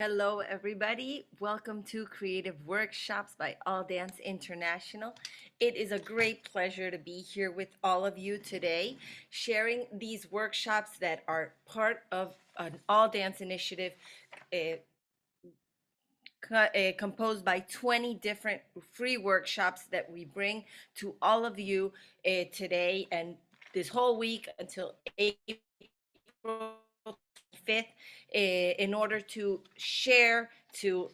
Hello, everybody. Welcome to Creative Workshops by All Dance International. It is a great pleasure to be here with all of you today, sharing these workshops that are part of an All Dance initiative uh, composed by 20 different free workshops that we bring to all of you today and this whole week until April 5th in order to share, to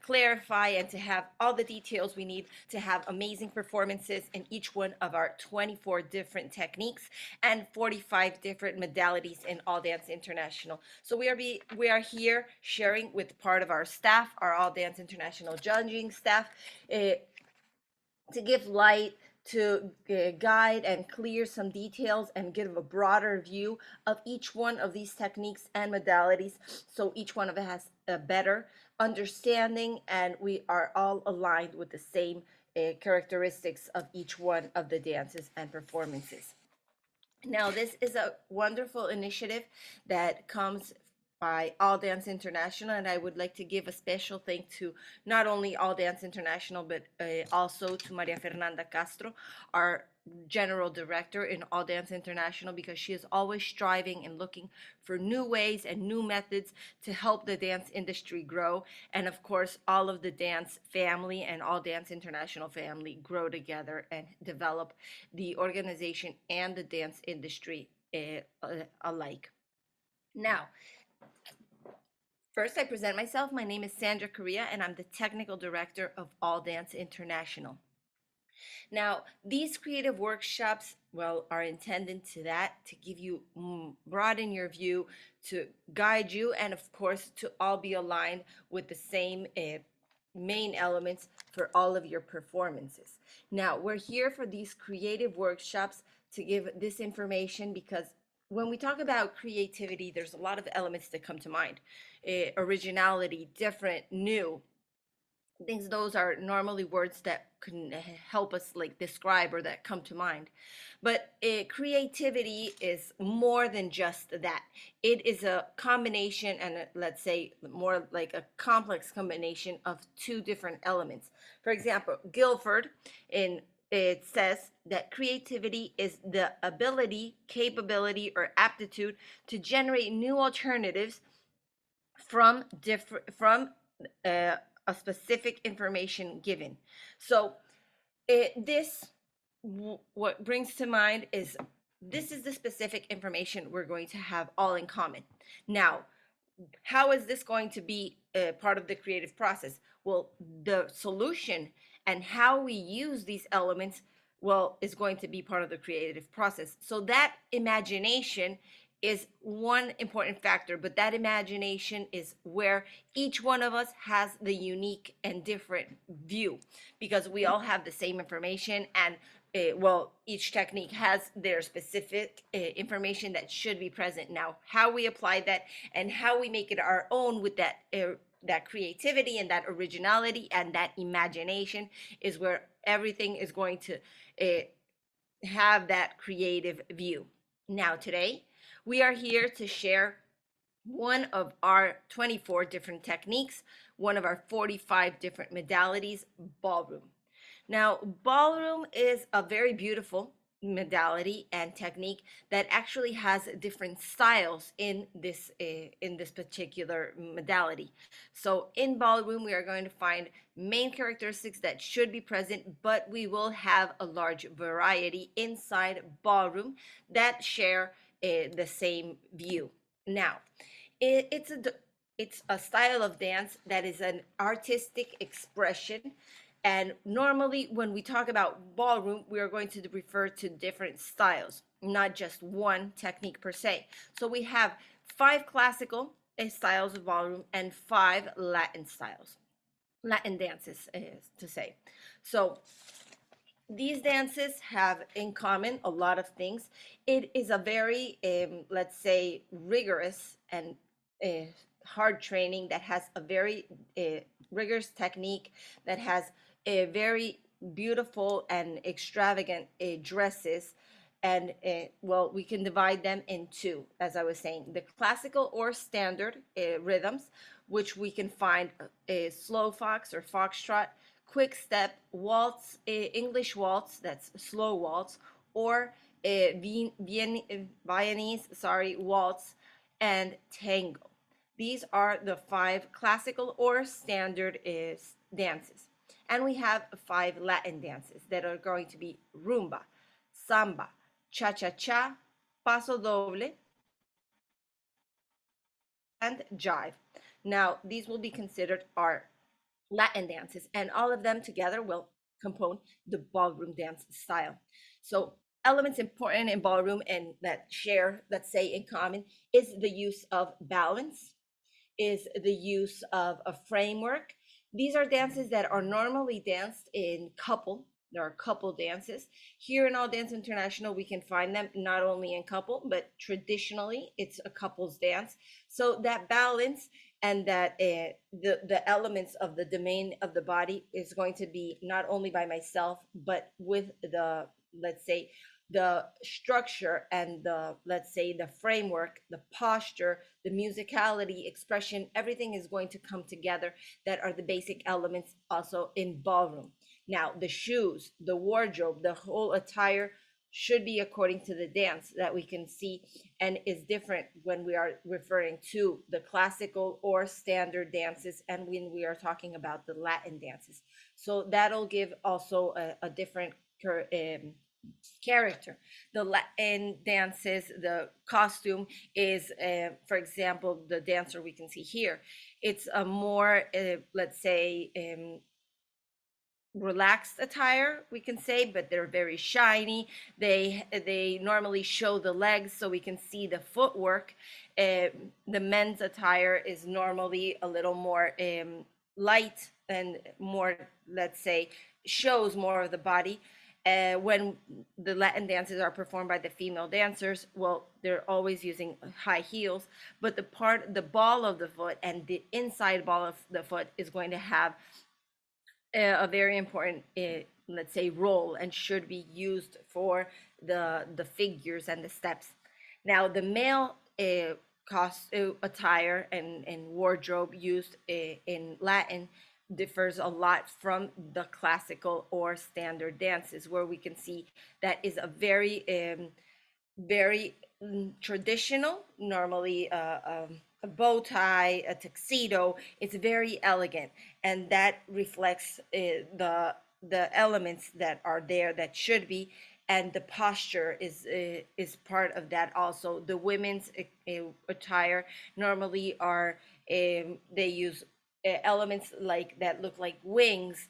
clarify, and to have all the details we need to have amazing performances in each one of our 24 different techniques and 45 different modalities in All Dance International. So we are here sharing with part of our staff, our All Dance International judging staff, to give light, to guide and clear some details and give a broader view of each one of these techniques and modalities, so each one of it has a better understanding and we are all aligned with the same characteristics of each one of the dances and performances. Now, this is a wonderful initiative that comes by All Dance International, and I would like to give a special thank to not only All Dance International, but also to Maria Fernanda Castro, our general director in All Dance International, because she is always striving and looking for new ways and new methods to help the dance industry grow. And of course, all of the dance family and All Dance International family grow together and develop the organization and the dance industry alike. Now, first, I present myself. My name is Sandra Correa, and I'm the Technical Director of All Dance International. Now, these creative workshops, well, are intended to give you, broaden your view, to guide you, and of course, to all be aligned with the same main elements for all of your performances. Now, we're here for these creative workshops to give this information because when we talk about creativity, there's a lot of elements that come to mind. Originality, different, new, things. Those are normally words that can help us like describe or that come to mind, but creativity is more than just that. It is a combination, and let's say more like a complex combination of two different elements. For example, Guilford in it says that creativity is the ability, capability, or aptitude to generate new alternatives from a specific information given. So what brings to mind is this is the specific information we're going to have all in common. Now, how is this going to be part of the creative process? Well, the solution and how we use these elements, well, is going to be part of the creative process. So that imagination is one important factor, but that imagination is where each one of us has the unique and different view, because we all have the same information, and well, each technique has their specific information that should be present. Now, how we apply that and how we make it our own with that creativity and that originality and that imagination is where everything is going to have that creative view. Now, today, we are here to share one of our 24 different techniques, one of our 45 different modalities, ballroom. Now, ballroom is a very beautiful modality and technique that actually has different styles in this particular modality. So in ballroom, we are going to find main characteristics that should be present, but we will have a large variety inside ballroom that share the same view. Now, it's a style of dance that is an artistic expression, and normally when we talk about ballroom, we are going to refer to different styles, not just one technique per se. So we have 5 classical styles of ballroom and 5 Latin styles, Latin dances to say. So these dances have in common a lot of things. It is a very, let's say, rigorous and hard training that has a very rigorous technique, that has a very beautiful and extravagant dresses And well, we can divide them in two, as I was saying: the classical or standard rhythms, which we can find a slow fox or foxtrot, quick step, waltz, English waltz, that's slow waltz, or Viennese, sorry, waltz, and tango. These are the five classical or standard dances. And we have five Latin dances that are going to be rumba, samba, cha-cha-cha, paso doble, and jive. Now, these will be considered our Latin dances, and all of them together will compose the ballroom dance style. So, elements important in ballroom and that share, let's say, in common is the use of balance, is the use of a framework. These are dances that are normally danced in couple. There are couple dances. Here in All Dance International, we can find them not only in couple, but traditionally it's a couples dance. So that balance and that the elements of the domain of the body is going to be not only by myself, but with the, let's say, the structure and the, let's say, the framework, the posture, the musicality, expression, everything is going to come together. That are the basic elements also in ballroom. Now, the shoes, the wardrobe, the whole attire should be according to the dance that we can see, and is different when we are referring to the classical or standard dances and when we are talking about the Latin dances. So that'll give also a different character. The Latin dances, the costume is, for example, the dancer we can see here. It's a more, let's say, relaxed attire, we can say, but they're very shiny. They normally show the legs so we can see the footwork. The men's attire is normally a little more light and more, let's say, shows more of the body. When the Latin dances are performed by the female dancers, well, they're always using high heels, but the ball of the foot and the inside ball of the foot is going to have a very important, let's say, role and should be used for the figures and the steps. Now, the male attire and wardrobe used in Latin differs a lot from the classical or standard dances, where we can see that is a very traditional, normally a bow tie, a tuxedo. It's very elegant, and that reflects the elements that are there that should be, and the posture is part of that also. The women's attire normally are they use elements like that look like wings,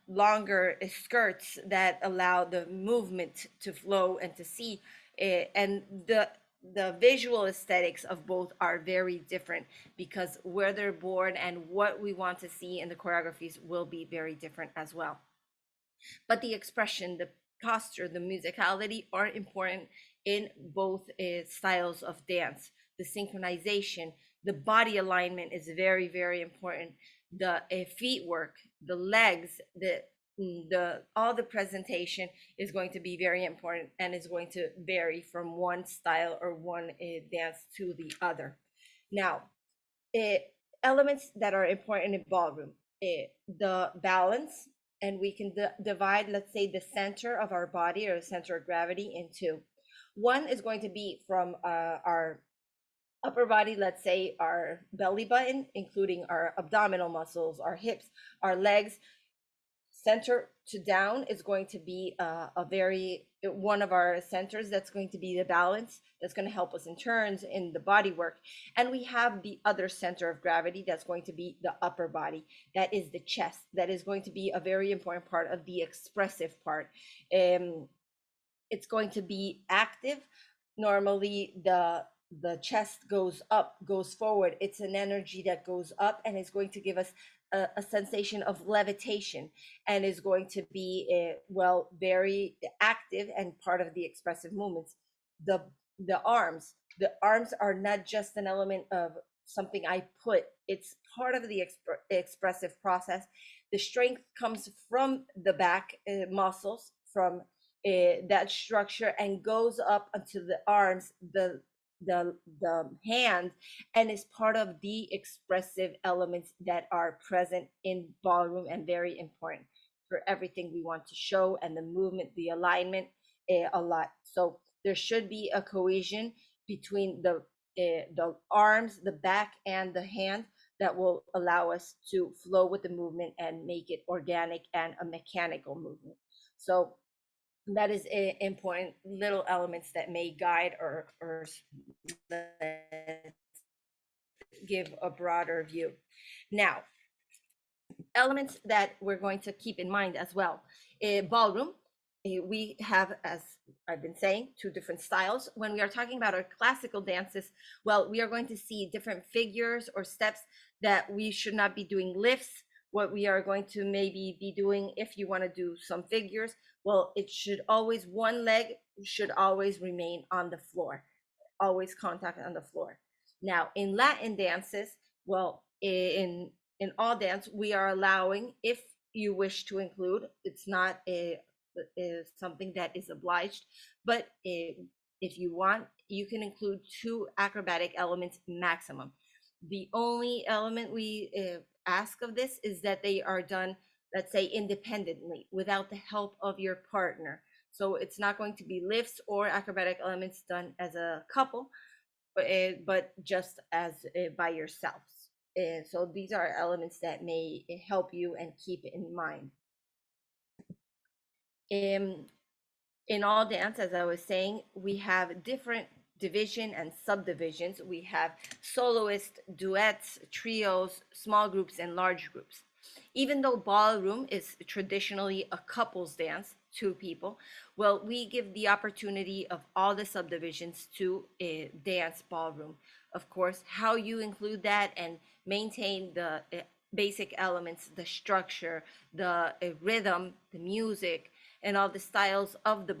longer skirts that allow the movement to flow and to see, and the visual aesthetics of both are very different because where they're born and what we want to see in the choreographies will be very different as well. But the expression, the posture, the musicality are important in both styles of dance. The synchronization, the body alignment is very, very important. The feet work, the legs, the all the presentation is going to be very important and is going to vary from one style or one dance to the other. Now, uh, elements that are important in ballroom, the balance, and we can divide, let's say, the center of our body or the center of gravity into one is going to be from our upper body, let's say our belly button, including our abdominal muscles, our hips, our legs. Center to down is going to be a very one of our centers that's going to be the balance, that's going to help us in turns in the body work. And we have the other center of gravity that's going to be the upper body, that is the chest, that is going to be a very important part of the expressive part. It's going to be active. Normally the chest goes up, goes forward. It's an energy that goes up and is going to give us a sensation of levitation, and is going to be well, very active and part of the expressive movements. the the arms are not just an element of something I put, it's part of the expressive process. The strength comes from the back muscles, from that structure and goes up onto the arms, the hand, and is part of the expressive elements that are present in ballroom and very important for everything we want to show, and the movement, the alignment, a lot. So there should be a cohesion between the arms, the back, and the hand that will allow us to flow with the movement and make it organic and a mechanical movement. So that is important little elements that may guide or give a broader view. Now, elements that we're going to keep in mind as well. Ballroom, we have, as I've been saying, two different styles. When we are talking about our classical dances, well, we are going to see different figures or steps that we should not be doing lifts. What we are going to maybe be doing, if you want to do some figures, well, it should always, one leg should always remain on the floor, always contact on the floor. Now, in Latin dances, well, in all dance, we are allowing, if you wish to include, it's not something that is obliged, but if you want, you can include 2 acrobatic elements maximum. The only element we ask of this is that they are done, let's say, independently without the help of your partner. So it's not going to be lifts or acrobatic elements done as a couple, but just as by yourselves. So these are elements that may help you and keep in mind. In all dance, as I was saying, we have different division and subdivisions. We have soloists, duets, trios, small groups, and large groups. Even though ballroom is traditionally a couples dance, 2 people, well, we give the opportunity of all the subdivisions to dance ballroom. Of course, how you include that and maintain the basic elements, the structure, the rhythm, the music, and all the styles of the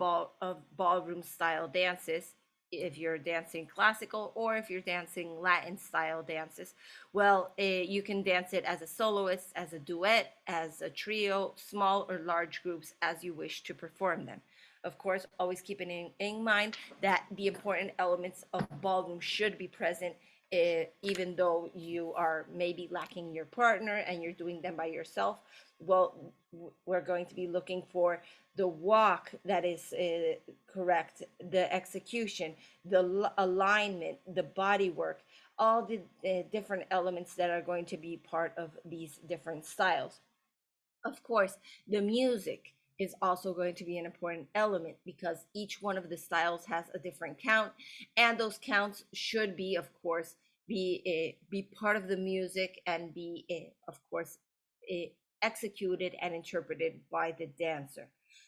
ballroom style dances, if you're dancing classical or if you're dancing Latin style dances, well, you can dance it as a soloist, as a duet, as a trio, small or large groups, as you wish to perform them. Of course, always keeping in mind that the important elements of ballroom should be present, even though you are maybe lacking your partner and you're doing them by yourself. Well, we're going to be looking for the walk that is correct, the execution, the alignment, the body work, all the different elements that are going to be part of these different styles. Of course, the music is also going to be an important element because each one of the styles has a different count, and those counts should be, of course, be part of the music and be, of course, executed and interpreted by the dancer.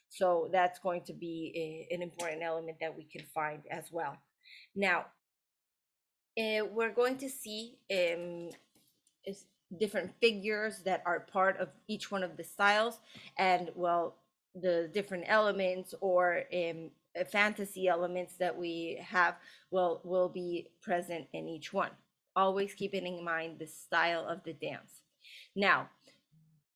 So that's going to be an important element that we can find as well. Now, we're going to see different figures that are part of each one of the styles, and well, the different elements or fantasy elements that we have will be present in each one, always keeping in mind the style of the dance. Now,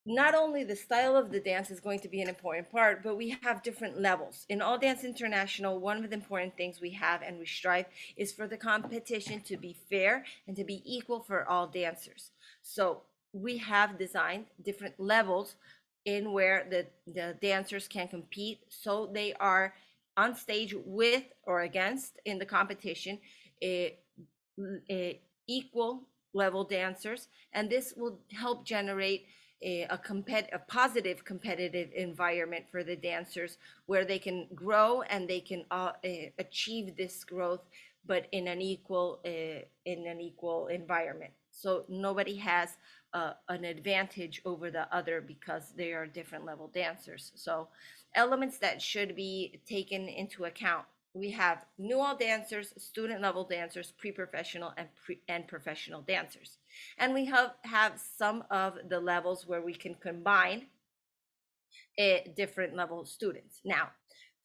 not only the style of the dance is going to be an important part, but we have different levels. In All Dance International, one of the important things we have and we strive is for the competition to be fair and to be equal for all dancers. So we have designed different levels in where the dancers can compete, so they are on stage with or against in the competition equal level dancers, and this will help generate a positive competitive environment for the dancers where they can grow and they can achieve this growth, but in an equal environment. So nobody has an advantage over the other because they are different level dancers. So elements that should be taken into account: we have new all dancers, student level dancers, pre-professional, and professional dancers. And we have some of the levels where we can combine different level students. Now,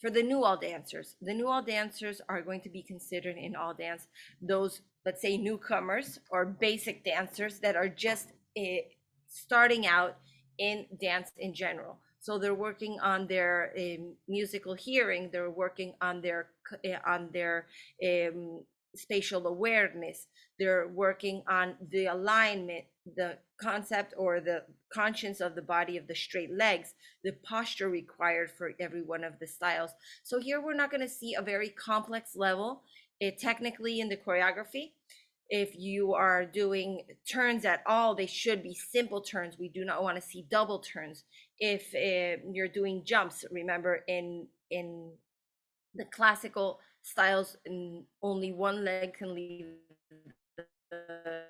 for the new all dancers are going to be considered in all dance those, let's say, newcomers or basic dancers that are just starting out in dance in general. So they're working on their musical hearing, they're working on their um, spatial awareness, they're working on the alignment, the concept or the conscience of the body of the straight legs, the posture required for every one of the styles. So here we're not going to see a very complex level technically in the choreography. If you are doing turns at all, they should be simple turns. We do not want to see double turns. If you're doing jumps, remember in the classical styles, only one leg can leave the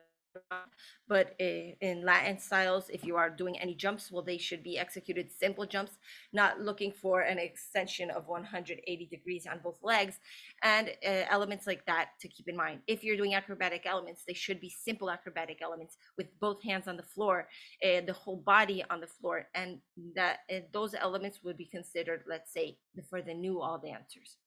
but in Latin styles, if you are doing any jumps, well, they should be executed simple jumps, not looking for an extension of 180 degrees on both legs, and elements like that to keep in mind. If you're doing acrobatic elements, they should be simple acrobatic elements with both hands on the floor, the whole body on the floor, and that those elements would be considered, let's say, for the new all dancers.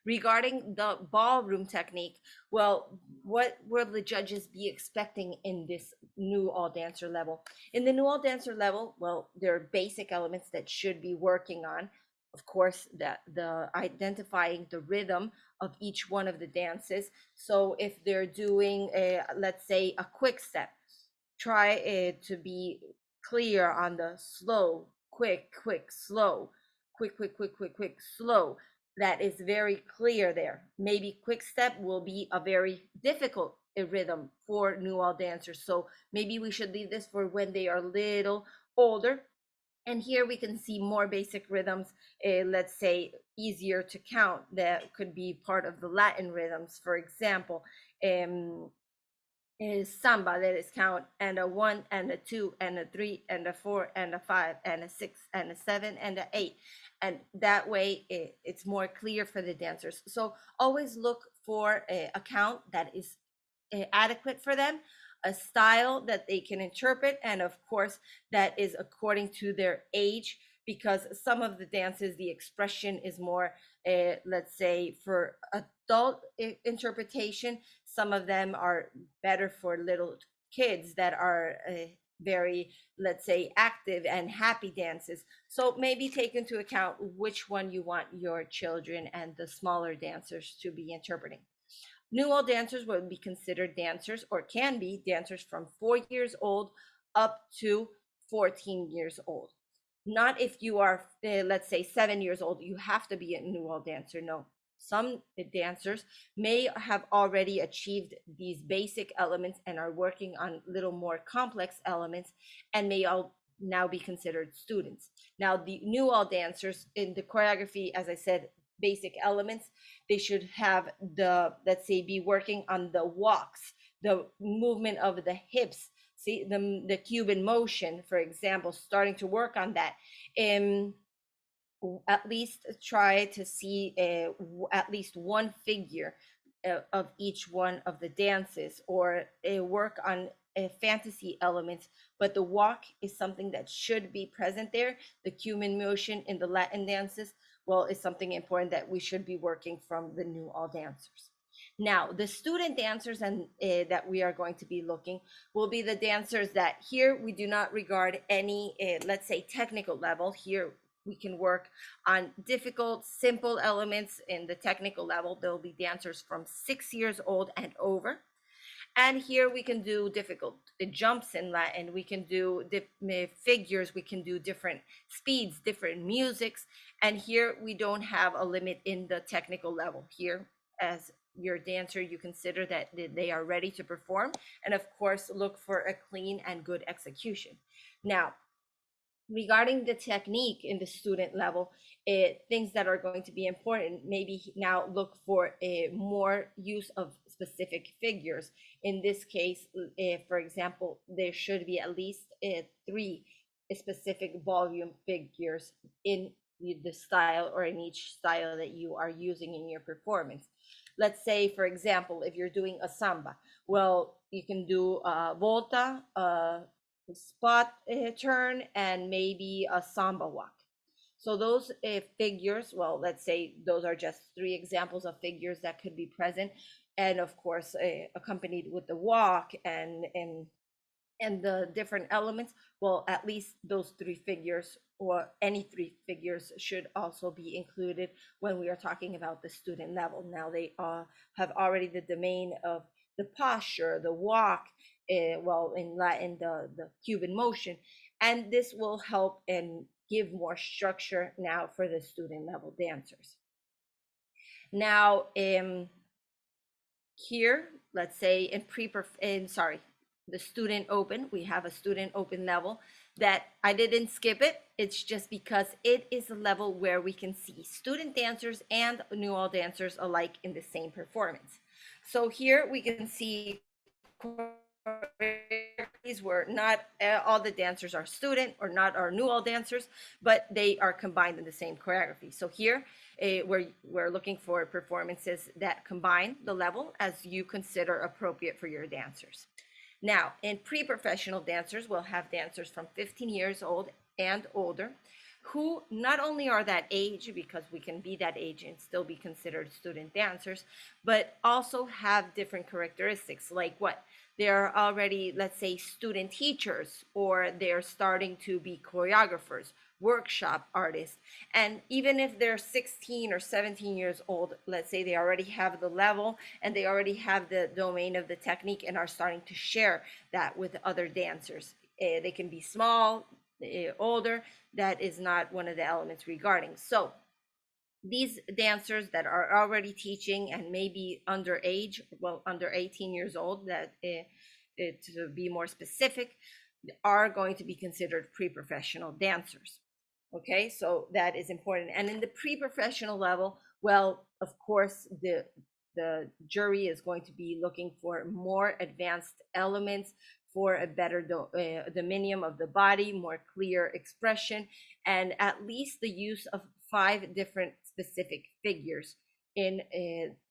Regarding the ballroom technique, well, what will the judges be expecting in this new all dancer level? In the new all dancer level, well, there are basic elements that should be working on. Of course, that the identifying the rhythm of each one of the dances. So if they're doing, let's say, a quick step, try to be clear on the slow, quick, quick, slow, quick, quick, quick, quick, quick, slow. That is very clear there. Maybe quick step will be a very difficult rhythm for new all dancers. So maybe we should leave this for when they are little older. And here we can see more basic rhythms, let's say easier to count, that could be part of the Latin rhythms. For example, is samba, that is count, and a one and a two and a three and a four and a five and a six and a seven and a eight, and that way it's more clear for the dancers. So always look for a count that is adequate for them, a style that they can interpret, and of course that is according to their age, because some of the dances the expression is more let's say for adult interpretation, some of them are better for little kids that are very, let's say, active and happy dances. So maybe take into account which one you want your children and the smaller dancers to be interpreting. New all dancers would be considered dancers, or can be dancers, from 4 years old up to 14 years old. Not if you are, let's say, 7 years old, you have to be a new all dancer. No, some dancers may have already achieved these basic elements and are working on little more complex elements, and may all now be considered students. Now, the new all dancers in the choreography, as I said, basic elements, they should have the, let's say, be working on the walks, the movement of the hips, see the Cuban motion, for example, starting to work on that. um at least try to see at least one figure of each one of the dances, or work on fantasy elements, but the walk is something that should be present there. The Cuban motion in the Latin dances, well, is something important that we should be working from the new all dancers. Now, the student dancers and that we are going to be looking will be the dancers that here we do not regard any, let's say, technical level. Here we can work on difficult, simple elements. In the technical level, there will be dancers from 6 years old and over. And here we can do difficult jumps in Latin. We can do figures. We can do different speeds, different musics. And here we don't have a limit in the technical level. Here, as your dancer, you consider that they are ready to perform. And of course, look for a clean and good execution. Now, regarding the technique in the student level, things that are going to be important, maybe now look for a more use of specific figures. In this case, for example, there should be at least three specific volume figures in the style, or in each style that you are using in your performance. Let's say, for example, if you're doing a samba, well, you can do a volta, spot turn, and maybe a samba walk. So those figures, well, let's say those are just three examples of figures that could be present, and of course accompanied with the walk and the different elements. Well, at least those three figures or any three figures should also be included when we are talking about the student level. Now they have already the domain of the posture, the walk, well, in Latin, the Cuban motion, and this will help and give more structure now for the student level dancers. Now, here, let's say the student open, we have a student open level that I didn't skip it. It's just because it is a level where we can see student dancers and new all dancers alike in the same performance. So here we can see choreographies where not all the dancers are student or not are new all dancers, but they are combined in the same choreography. So here we're looking for performances that combine the level as you consider appropriate for your dancers. Now, in pre-professional dancers, we'll have dancers from 15 years old and older who not only are that age, because we can be that age and still be considered student dancers, but also have different characteristics, like what? They're already, let's say, student teachers, or they're starting to be choreographers, workshop artists. And even if they're 16 or 17 years old, let's say they already have the level and they already have the domain of the technique and are starting to share that with other dancers. They can be small, older. That is not one of the elements regarding. So these dancers that are already teaching and maybe underage, well, under 18 years old, that to be more specific, are going to be considered pre-professional dancers. Okay, so that is important. And in the pre-professional level, well, of course, the jury is going to be looking for more advanced elements, for a better dominium of the body, more clear expression, and at least the use of 5 different specific figures in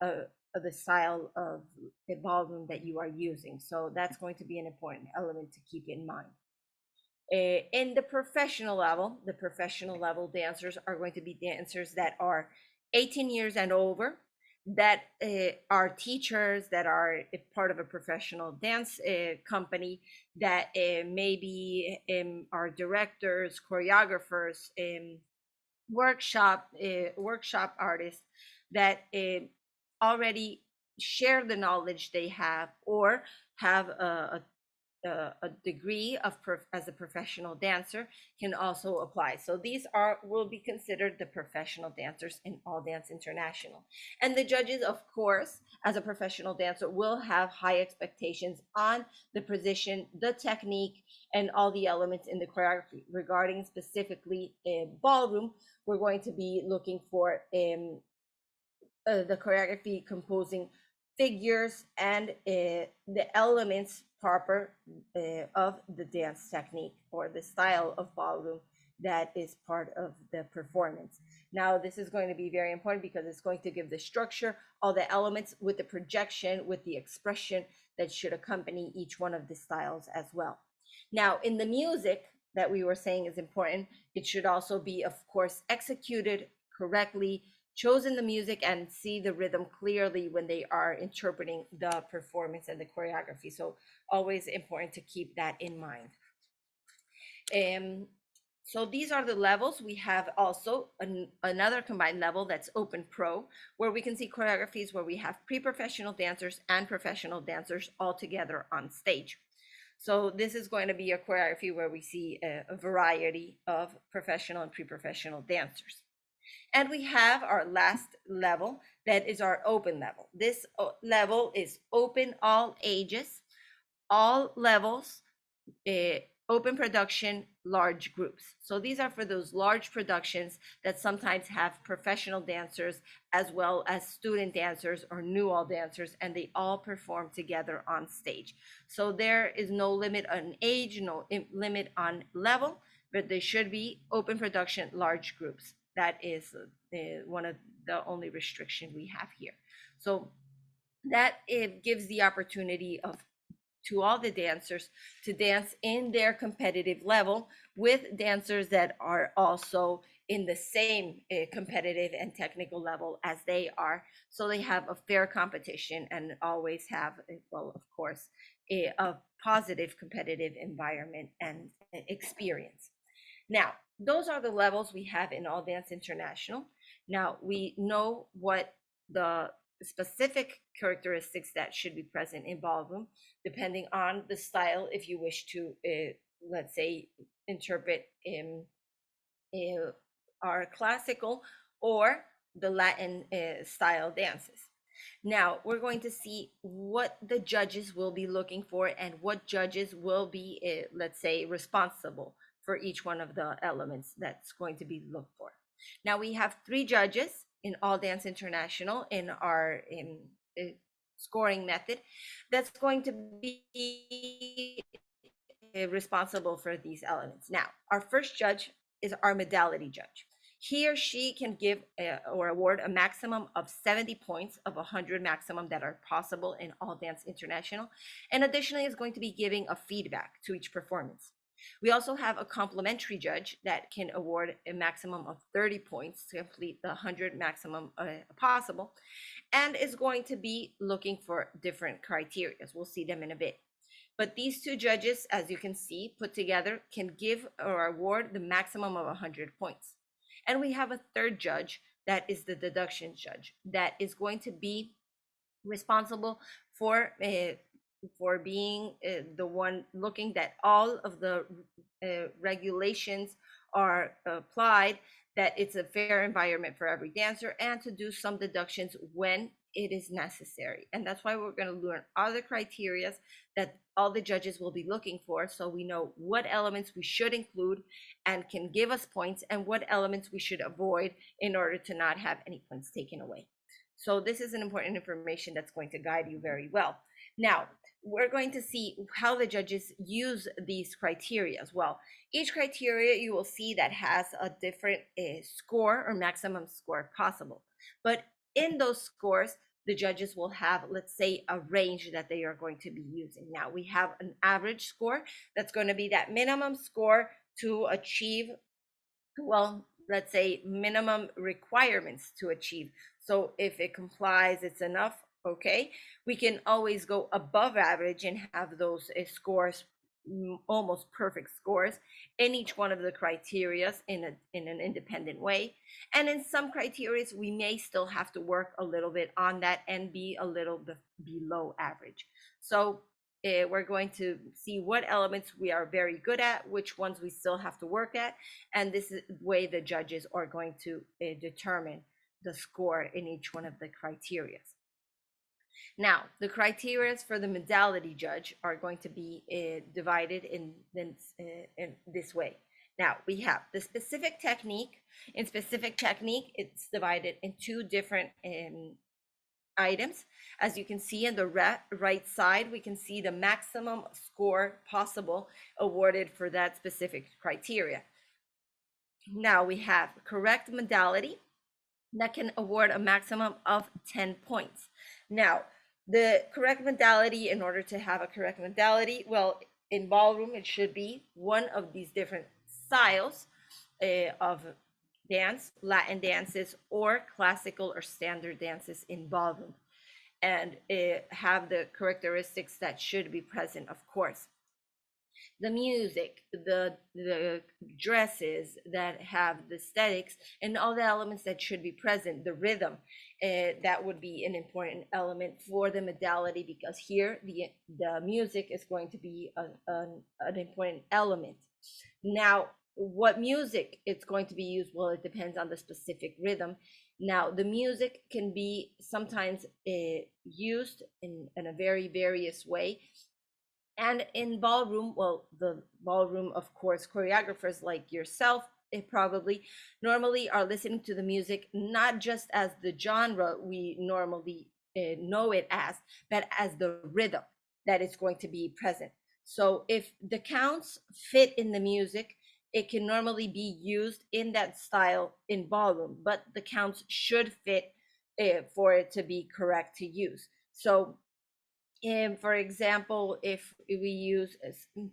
the style of the ballroom that you are using. So that's going to be an important element to keep in mind. In the professional level dancers are going to be dancers that are 18 years and over, that are teachers, that are part of a professional dance company, that maybe are directors, choreographers, workshop artists, that already share the knowledge they have, or have a degree of as a professional dancer, can also apply. So these will be considered the professional dancers in All Dance International. And the judges, of course, as a professional dancer, will have high expectations on the position, the technique, and all the elements in the choreography. Regarding specifically ballroom, we're going to be looking for the choreography composing figures and the elements proper of the dance technique or the style of ballroom that is part of the performance. Now, this is going to be very important because it's going to give the structure, all the elements with the projection, with the expression that should accompany each one of the styles as well. Now, in the music that we were saying is important, it should also be, of course, executed correctly, chosen the music, and see the rhythm clearly when they are interpreting the performance and the choreography. So always important to keep that in mind. So these are the levels. We have also another combined level that's Open Pro, where we can see choreographies where we have pre-professional dancers and professional dancers all together on stage. So this is going to be a choreography where we see a variety of professional and pre-professional dancers. And we have our last level, that is our open level. This level is open, all ages, all levels, open production, large groups. So these are for those large productions that sometimes have professional dancers as well as student dancers or new all dancers, and they all perform together on stage. So there is no limit on age, no limit on level, but they should be open production, large groups. That is one of the only restriction we have here. So that it gives the opportunity to all the dancers to dance in their competitive level with dancers that are also in the same competitive and technical level as they are. So they have a fair competition and always have, well, of course, a positive competitive environment and experience. Now, those are the levels we have in All Dance International. Now, we know what the specific characteristics that should be present in ballroom, depending on the style, if you wish to, let's say, interpret uh, our classical or the Latin style dances. Now, we're going to see what the judges will be looking for and what judges will be, let's say, responsible for each one of the elements that's going to be looked for. Now, we have 3 judges in All Dance International in our scoring method that's going to be responsible for these elements. Now, our first judge is our modality judge. He or she can give or award a maximum of 70 points of 100 maximum that are possible in All Dance International, and additionally is going to be giving a feedback to each performance. We also have a complementary judge that can award a maximum of 30 points to complete the 100 maximum possible, and is going to be looking for different criteria. We'll see them in a bit. But these 2 judges, as you can see, put together can give or award the maximum of 100 points. And we have a third judge that is the deductions judge that is going to be responsible for being the one looking that all of the regulations are applied, that it's a fair environment for every dancer, and to do some deductions when it is necessary. And that's why we're going to learn other criteria that all the judges will be looking for, so we know what elements we should include and can give us points, and what elements we should avoid in order to not have any points taken away. So this is an important information that's going to guide you very well. Now, we're going to see how the judges use these criteria as well. Each criteria you will see that has a different score or maximum score possible. But in those scores, the judges will have, let's say, a range that they are going to be using. Now, we have an average score that's going to be that minimum score to achieve, well, let's say minimum requirements to achieve. So if it complies, it's enough. Okay, we can always go above average and have those scores, almost perfect scores in each one of the criterias in an independent way. And in some criteria, we may still have to work a little bit on that and be a little bit below average. So we're going to see what elements we are very good at, which ones we still have to work at, and this is the way the judges are going to determine the score in each one of the criteria. Now, the criteria for the modality judge are going to be divided in this way. Now, we have the specific technique. In specific technique, it's divided in 2 different items. As you can see on the right side, we can see the maximum score possible awarded for that specific criteria. Now, we have correct modality that can award a maximum of 10 points. Now, the correct modality, in order to have a correct modality, well, in ballroom, it should be one of these different styles of dance, Latin dances, or classical or standard dances in ballroom, and have the characteristics that should be present, of course. The music, the dresses that have the aesthetics, and all the elements that should be present, the rhythm, that would be an important element for the modality, because here the music is going to be an important element. Now, what music it's going to be used, well, it depends on the specific rhythm. Now, the music can be sometimes used in a very various way. And in ballroom, well, the ballroom, of course, choreographers like yourself, probably normally are listening to the music not just as the genre we normally know it as, but as the rhythm that is going to be present. So if the counts fit in the music, it can normally be used in that style in ballroom, but the counts should fit for it to be correct to use. So for example, if we use,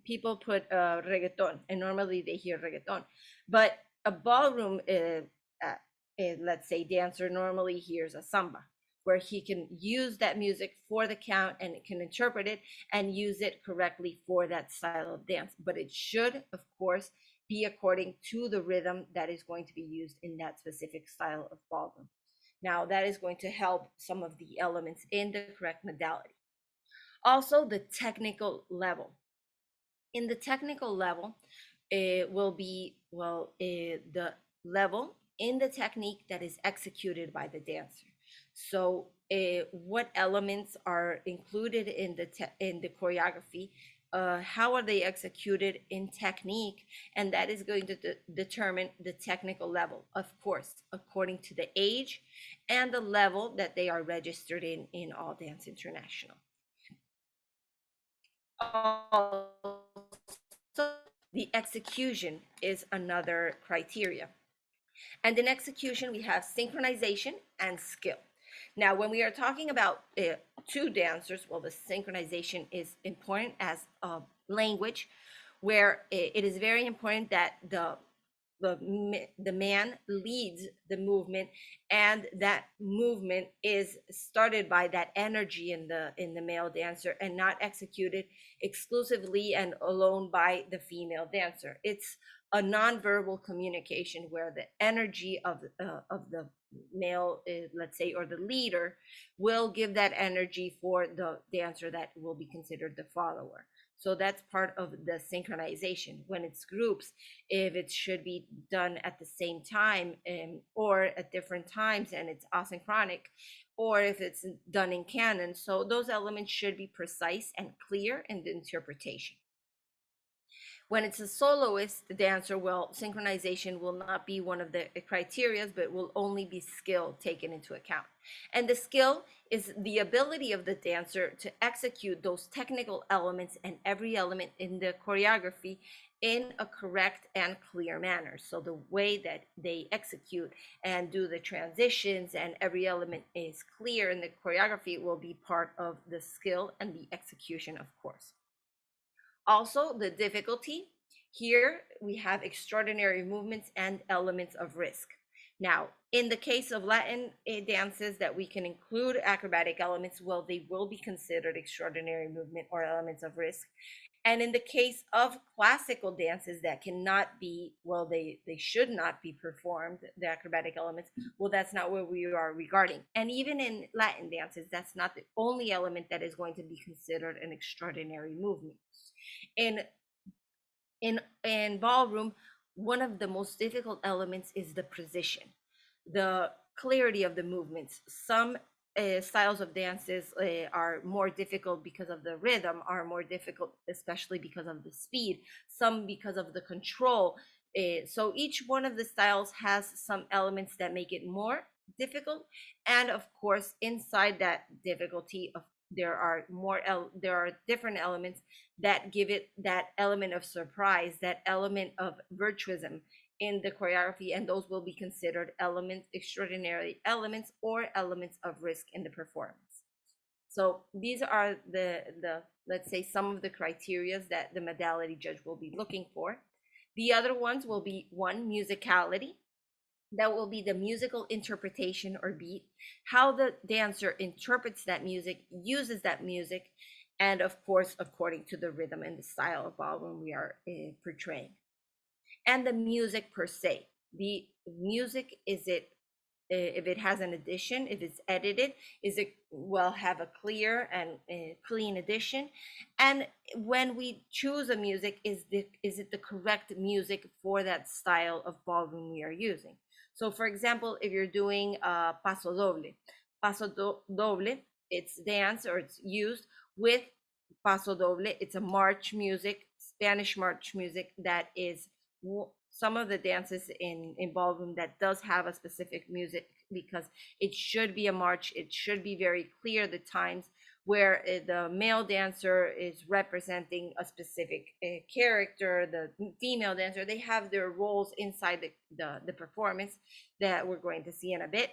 people put reggaeton, and normally they hear reggaeton, but a ballroom, let's say, dancer normally hears a samba, where he can use that music for the count and can interpret it and use it correctly for that style of dance. But it should, of course, be according to the rhythm that is going to be used in that specific style of ballroom. Now, that is going to help some of the elements in the correct modality. Also, the technical level. In the technical level, it will be, the level in the technique that is executed by the dancer. So, what elements are included in the choreography? How are they executed in technique? And that is going to determine the technical level, of course, according to the age and the level that they are registered in All Dance International. Also, the execution is another criteria. And in execution, we have synchronization and skill. Now, when we are talking about two dancers, well, the synchronization is important as a language, where it is very important that the man leads the movement, and that movement is started by that energy in the male dancer and not executed exclusively and alone by the female dancer. It's a nonverbal communication where the energy of the male, let's say, or the leader, will give that energy for the dancer that will be considered the follower. So that's part of the synchronization. When it's groups, if it should be done at the same time, or at different times, and it's asynchronic, or if it's done in canon. So those elements should be precise and clear in the interpretation. When it's a soloist dancer, well, synchronization will not be one of the criteria, but will only be skill taken into account. And the skill is the ability of the dancer to execute those technical elements and every element in the choreography in a correct and clear manner. So the way that they execute and do the transitions and every element is clear in the choreography will be part of the skill and the execution, of course. Also, the difficulty. Here we have extraordinary movements and elements of risk. Now, in the case of Latin dances that we can include acrobatic elements, well, they will be considered extraordinary movement or elements of risk. And in the case of classical dances that cannot be, well, they should not be performed, the acrobatic elements, well, that's not what we are regarding. And even in Latin dances, that's not the only element that is going to be considered an extraordinary movement. In in ballroom, one of the most difficult elements is the precision, the clarity of the movements. Some styles of dances are more difficult because of the rhythm, are more difficult especially because of the speed, some because of the control. So each one of the styles has some elements that make it more difficult, and of course inside that difficulty of there are different elements that give it that element of surprise, that element of virtuosism in the choreography, and those will be considered elements, extraordinary elements, or elements of risk in the performance. So these are the let's say some of the criteria that the modality judge will be looking for. The other ones will be one, musicality. That will be the musical interpretation or beat, how the dancer interprets that music, uses that music, and of course, according to the rhythm and the style of ballroom we are portraying. And the music per se. The music, is it, if it has an addition, if it's edited, is it well have a clear and clean addition? And when we choose a music, is it the correct music for that style of ballroom we are using? So for example, if you're doing paso doble, it's dance or it's used with paso doble. It's a march music, Spanish march music that is some of the dances in ballroom that does have a specific music, because it should be a march. It should be very clear the times where the male dancer is representing a specific character, the female dancer, they have their roles inside the performance that we're going to see in a bit.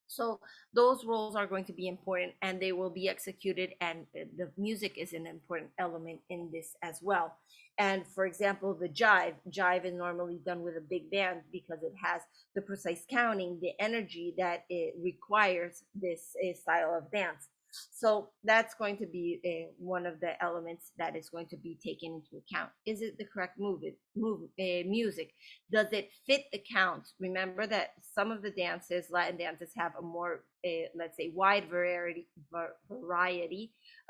So those roles are going to be important and they will be executed, and the music is an important element in this as well. And for example, the jive is normally done with a big band because it has the precise counting, the energy that it requires this style of dance. So that's going to be one of the elements that is going to be taken into account. Is it the correct music? Does it fit the counts? Remember that some of the dances, Latin dances, have a more, let's say, wide variety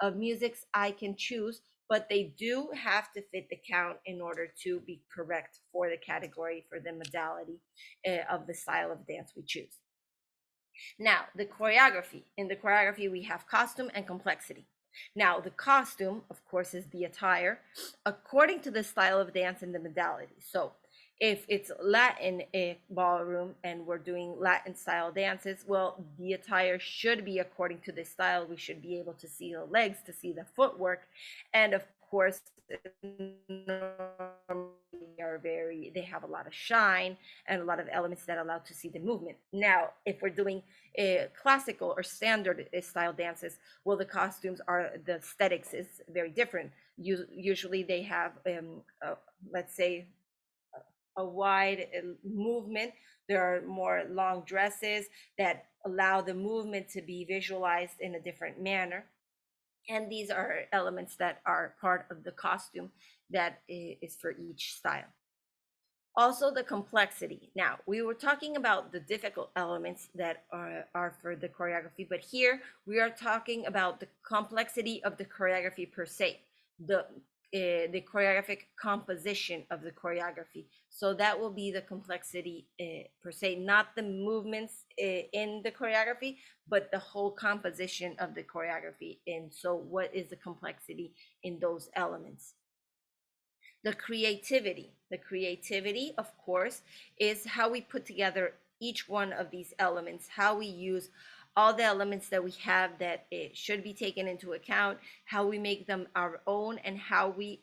of musics I can choose, but they do have to fit the count in order to be correct for the category, for the modality of the style of dance we choose. Now, the choreography. In the choreography, we have costume and complexity. Now, the costume, of course, is the attire according to the style of dance and the modality. So, if it's Latin ballroom and we're doing Latin style dances, well, the attire should be according to the style. We should be able to see the legs, to see the footwork, and of course, they have a lot of shine and a lot of elements that allow to see the movement. Now, if we're doing classical or standard style dances, well, the costumes are, the aesthetics is very different. Usually they have let's say a wide movement. There are more long dresses that allow the movement to be visualized in a different manner, and these are elements that are part of the costume that is for each style. Also, the complexity. Now, we were talking about the difficult elements that are for the choreography, but here we are talking about the complexity of the choreography per se, the choreographic composition of the choreography. So that will be the complexity per se, not the movements in the choreography, but the whole composition of the choreography. And so what is the complexity in those elements? The creativity, of course, is how we put together each one of these elements, how we use all the elements that we have that it should be taken into account, how we make them our own, and how we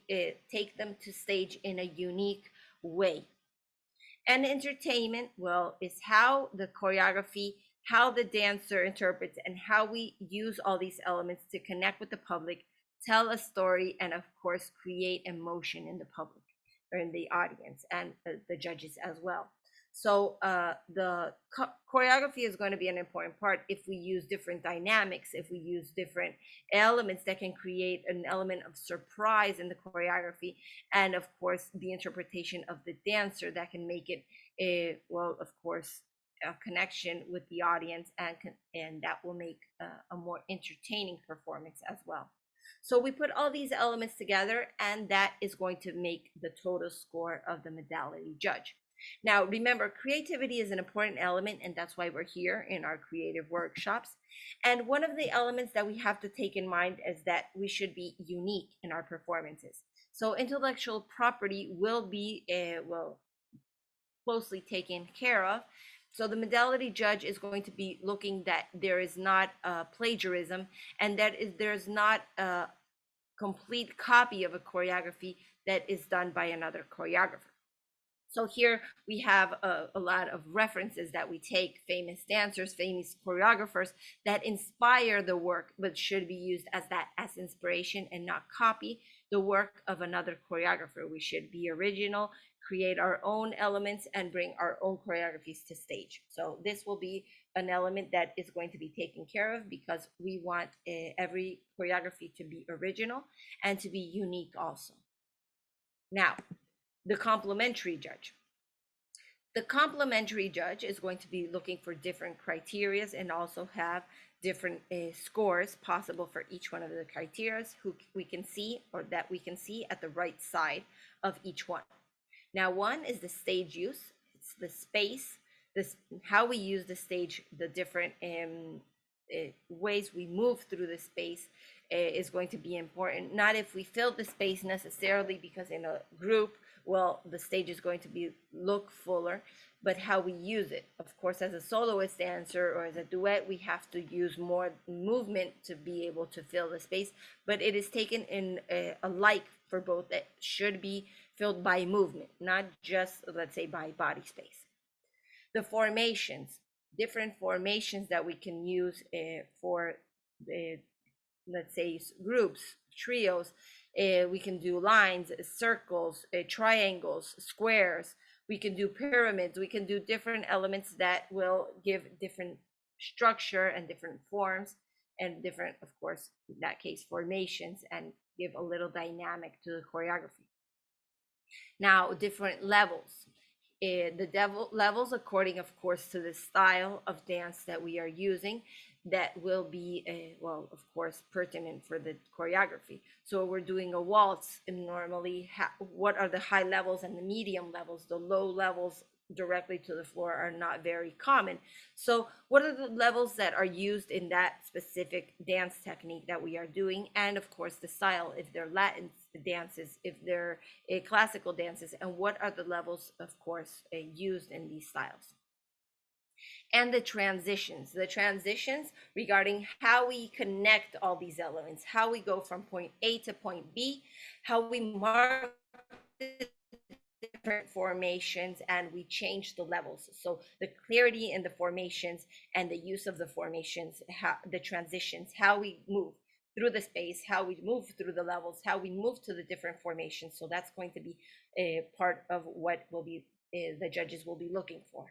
take them to stage in a unique way. And entertainment, well, is how the choreography, how the dancer interprets, and how we use all these elements to connect with the public, tell a story, and of course, create emotion in the public or in the audience and the judges as well. So the choreography is going to be an important part if we use different dynamics, if we use different elements that can create an element of surprise in the choreography, and of course the interpretation of the dancer that can make it well, of course, a connection with the audience, and that will make a more entertaining performance as well. So we put all these elements together, and that is going to make the total score of the modality judge. Now, remember, creativity is an important element, and that's why we're here in our creative workshops. And one of the elements that we have to take in mind is that we should be unique in our performances. So intellectual property will be, well, closely taken care of. So the modality judge is going to be looking that there is not plagiarism, and that there's not a complete copy of a choreography that is done by another choreographer. So here we have a lot of references that we take, famous dancers, famous choreographers that inspire the work, but should be used as that as inspiration and not copy the work of another choreographer. We should be original, create our own elements, and bring our own choreographies to stage. So this will be an element that is going to be taken care of, because we want every choreography to be original and to be unique also. Now, the complementary judge. The complementary judge is going to be looking for different criterias and also have different scores possible for each one of the criterias who we can see, or that we can see at the right side of each one. Now, one is the stage use. It's the space, this how we use the stage, the different ways we move through the space is going to be important. Not if we fill the space necessarily, because in a group, well, the stage is going to be look fuller, but how we use it. Of course, as a soloist dancer or as a duet, we have to use more movement to be able to fill the space, but it is taken in alike for both, that should be filled by movement, not just, let's say, by body space. The formations, different formations that we can use for let's say groups, trios. We can do lines, circles, triangles, squares. We can do pyramids. We can do different elements that will give different structure and different forms and different, of course, in that case, formations, and give a little dynamic to the choreography. Now, different levels. Levels, according, of course, to the style of dance that we are using, that will be, well, of course, pertinent for the choreography. So we're doing a waltz, and normally, what are the high levels and the medium levels? The low levels directly to the floor are not very common. So what are the levels that are used in that specific dance technique that we are doing? And of course, the style, if they're Latin dances, if they're classical dances, and what are the levels, of course, used in these styles. And the transitions regarding how we connect all these elements, how we go from point A to point B, how we mark different formations, and we change the levels. So the clarity in the formations and the use of the formations, the transitions, how we move through the space, how we move through the levels, how we move to the different formations. So that's going to be a part of what will be the judges will be looking for.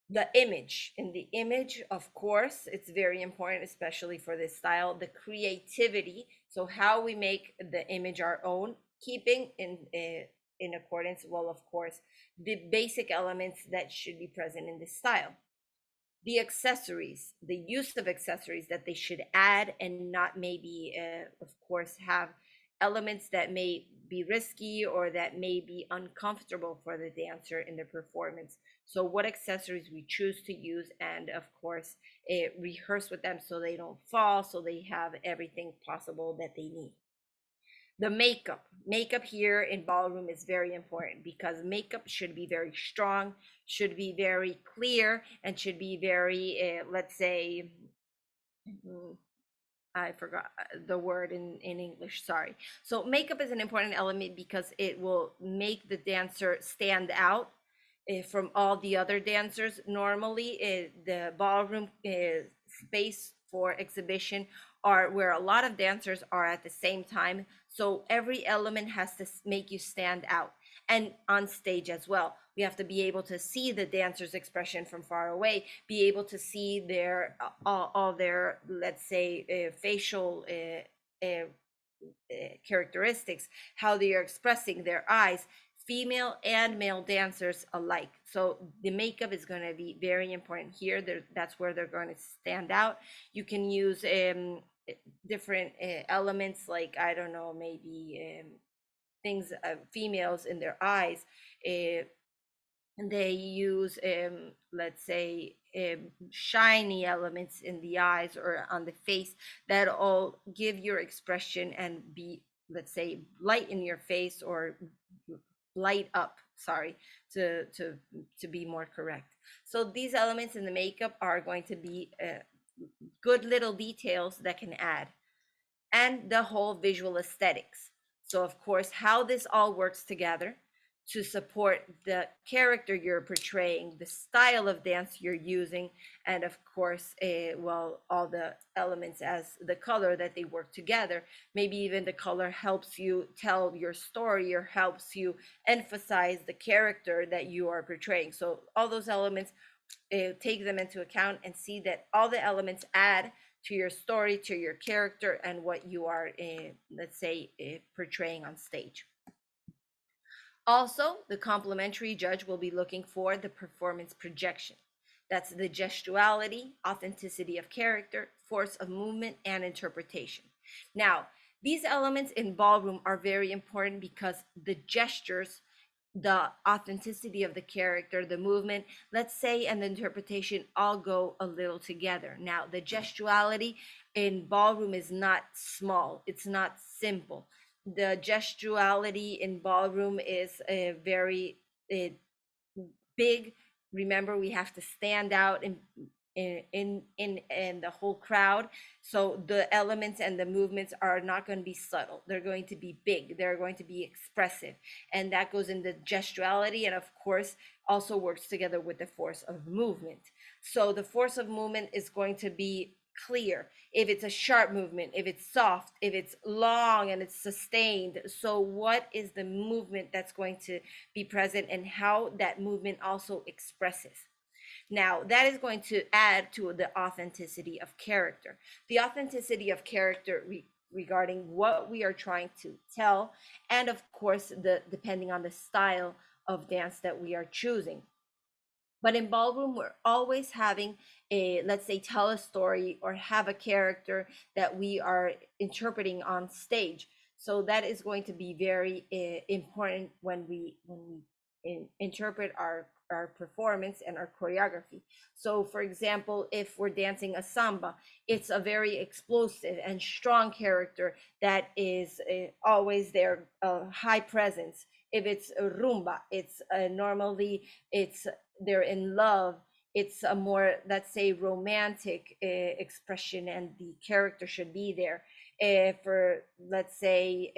The image. In the image, of course, it's very important, especially for this style, the creativity. So how we make the image our own, keeping in accordance, well, of course, the basic elements that should be present in this style. The accessories, the use of accessories that they should add, and not maybe, of course, have elements that may be risky or that may be uncomfortable for the dancer in the performance. So what accessories we choose to use, and of course, rehearse with them so they don't fall, so they have everything possible that they need. The makeup here in ballroom is very important, because makeup should be very strong, should be very clear, and should be very, let's say, I forgot the word in English, sorry. So makeup is an important element because it will make the dancer stand out from all the other dancers. Normally, the ballroom space for exhibition are where a lot of dancers are at the same time. So every element has to make you stand out. And on stage as well, we have to be able to see the dancer's expression from far away, be able to see their all their, let's say, facial characteristics, how they are expressing their eyes, female and male dancers alike. So the makeup is going to be very important here. That's where they're going to stand out. You can use different elements, like, I don't know, maybe things, females in their eyes, they use, let's say, shiny elements in the eyes or on the face that all give your expression and be, let's say, light in your face, or light up, sorry, to be more correct. So these elements in the makeup are going to be good little details that can add. And the whole visual aesthetics. So of course, how this all works together to support the character you're portraying, the style of dance you're using, and of course, well, all the elements as the color that they work together. Maybe even the color helps you tell your story or helps you emphasize the character that you are portraying. So all those elements, take them into account and see that all the elements add to your story, to your character, and what you are, let's say, portraying on stage. Also, the complementary judge will be looking for the performance projection. That's the gestuality, authenticity of character, force of movement, and interpretation. Now, these elements in ballroom are very important because the gestures, the authenticity of the character, the movement, let's say, and the interpretation all go a little together. Now, the gestuality in ballroom is not small, it's not simple. The gestuality in ballroom is a very big. Remember, we have to stand out in the whole crowd. So the elements and the movements are not going to be subtle, they're going to be big, they're going to be expressive, and that goes in the gestuality, and of course also works together with the force of movement. So the force of movement is going to be clear, if it's a sharp movement, if it's soft, if it's long and it's sustained. So what is the movement that's going to be present, and how that movement also expresses. Now, that is going to add to the authenticity of character. The authenticity of character regarding what we are trying to tell, and of course, the depending on the style of dance that we are choosing. But in ballroom, we're always having a, let's say, tell a story or have a character that we are interpreting on stage. So that is going to be very important when we interpret our performance and our choreography. So for example, if we're dancing a samba, it's a very explosive and strong character that is always there, high presence. If it's a rumba, it's normally it's they're in love. It's a more, let's say, romantic expression, and the character should be there. For, let's say,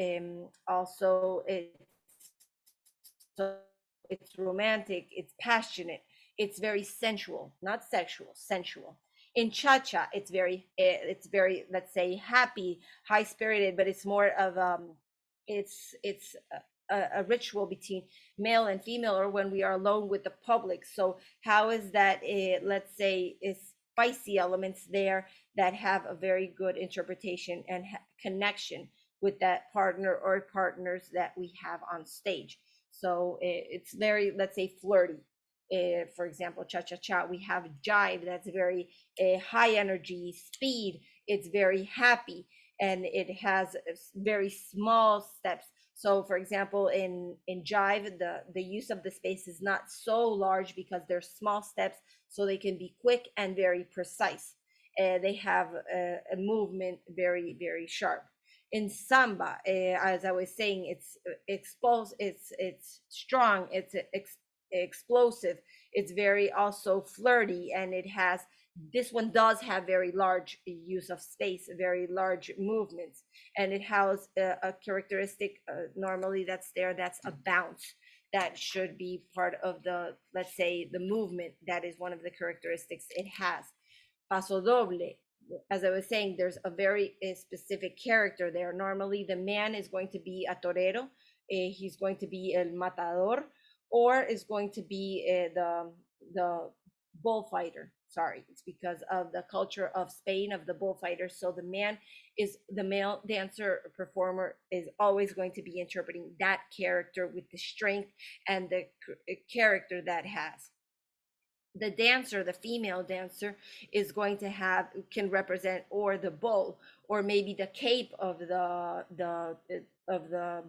also so it's romantic, it's passionate, it's very sensual, not sexual, sensual. In cha-cha, it's very, let's say, happy, high spirited, but it's more of it's a ritual between male and female, or when we are alone with the public. So how is that, let's say, is spicy elements there that have a very good interpretation and connection with that partner or partners that we have on stage. So it's very, let's say, flirty. For example, cha-cha-cha, we have jive, that's very high energy, speed, it's very happy, and it has very small steps. So for example, in jive, the use of the space is not so large because they're small steps, so they can be quick and very precise. They have a movement very sharp. In samba, as I was saying, it's exposed, it's strong, it's explosive, it's very also flirty, and it has, this one does have very large use of space, very large movements, and it has a characteristic normally that's there, that's a bounce that should be part of the, let's say, the movement. That is one of the characteristics it has. Paso doble, as I was saying, there's a very specific character there. Normally, the man is going to be a torero, he's going to be el matador, or is going to be the bullfighter. Sorry, it's because of the culture of Spain of the bullfighter. So the man is, the male dancer performer is always going to be interpreting that character with the strength and the character that has. The dancer, the female dancer, is going to have, can represent, or the bull, or maybe the cape of the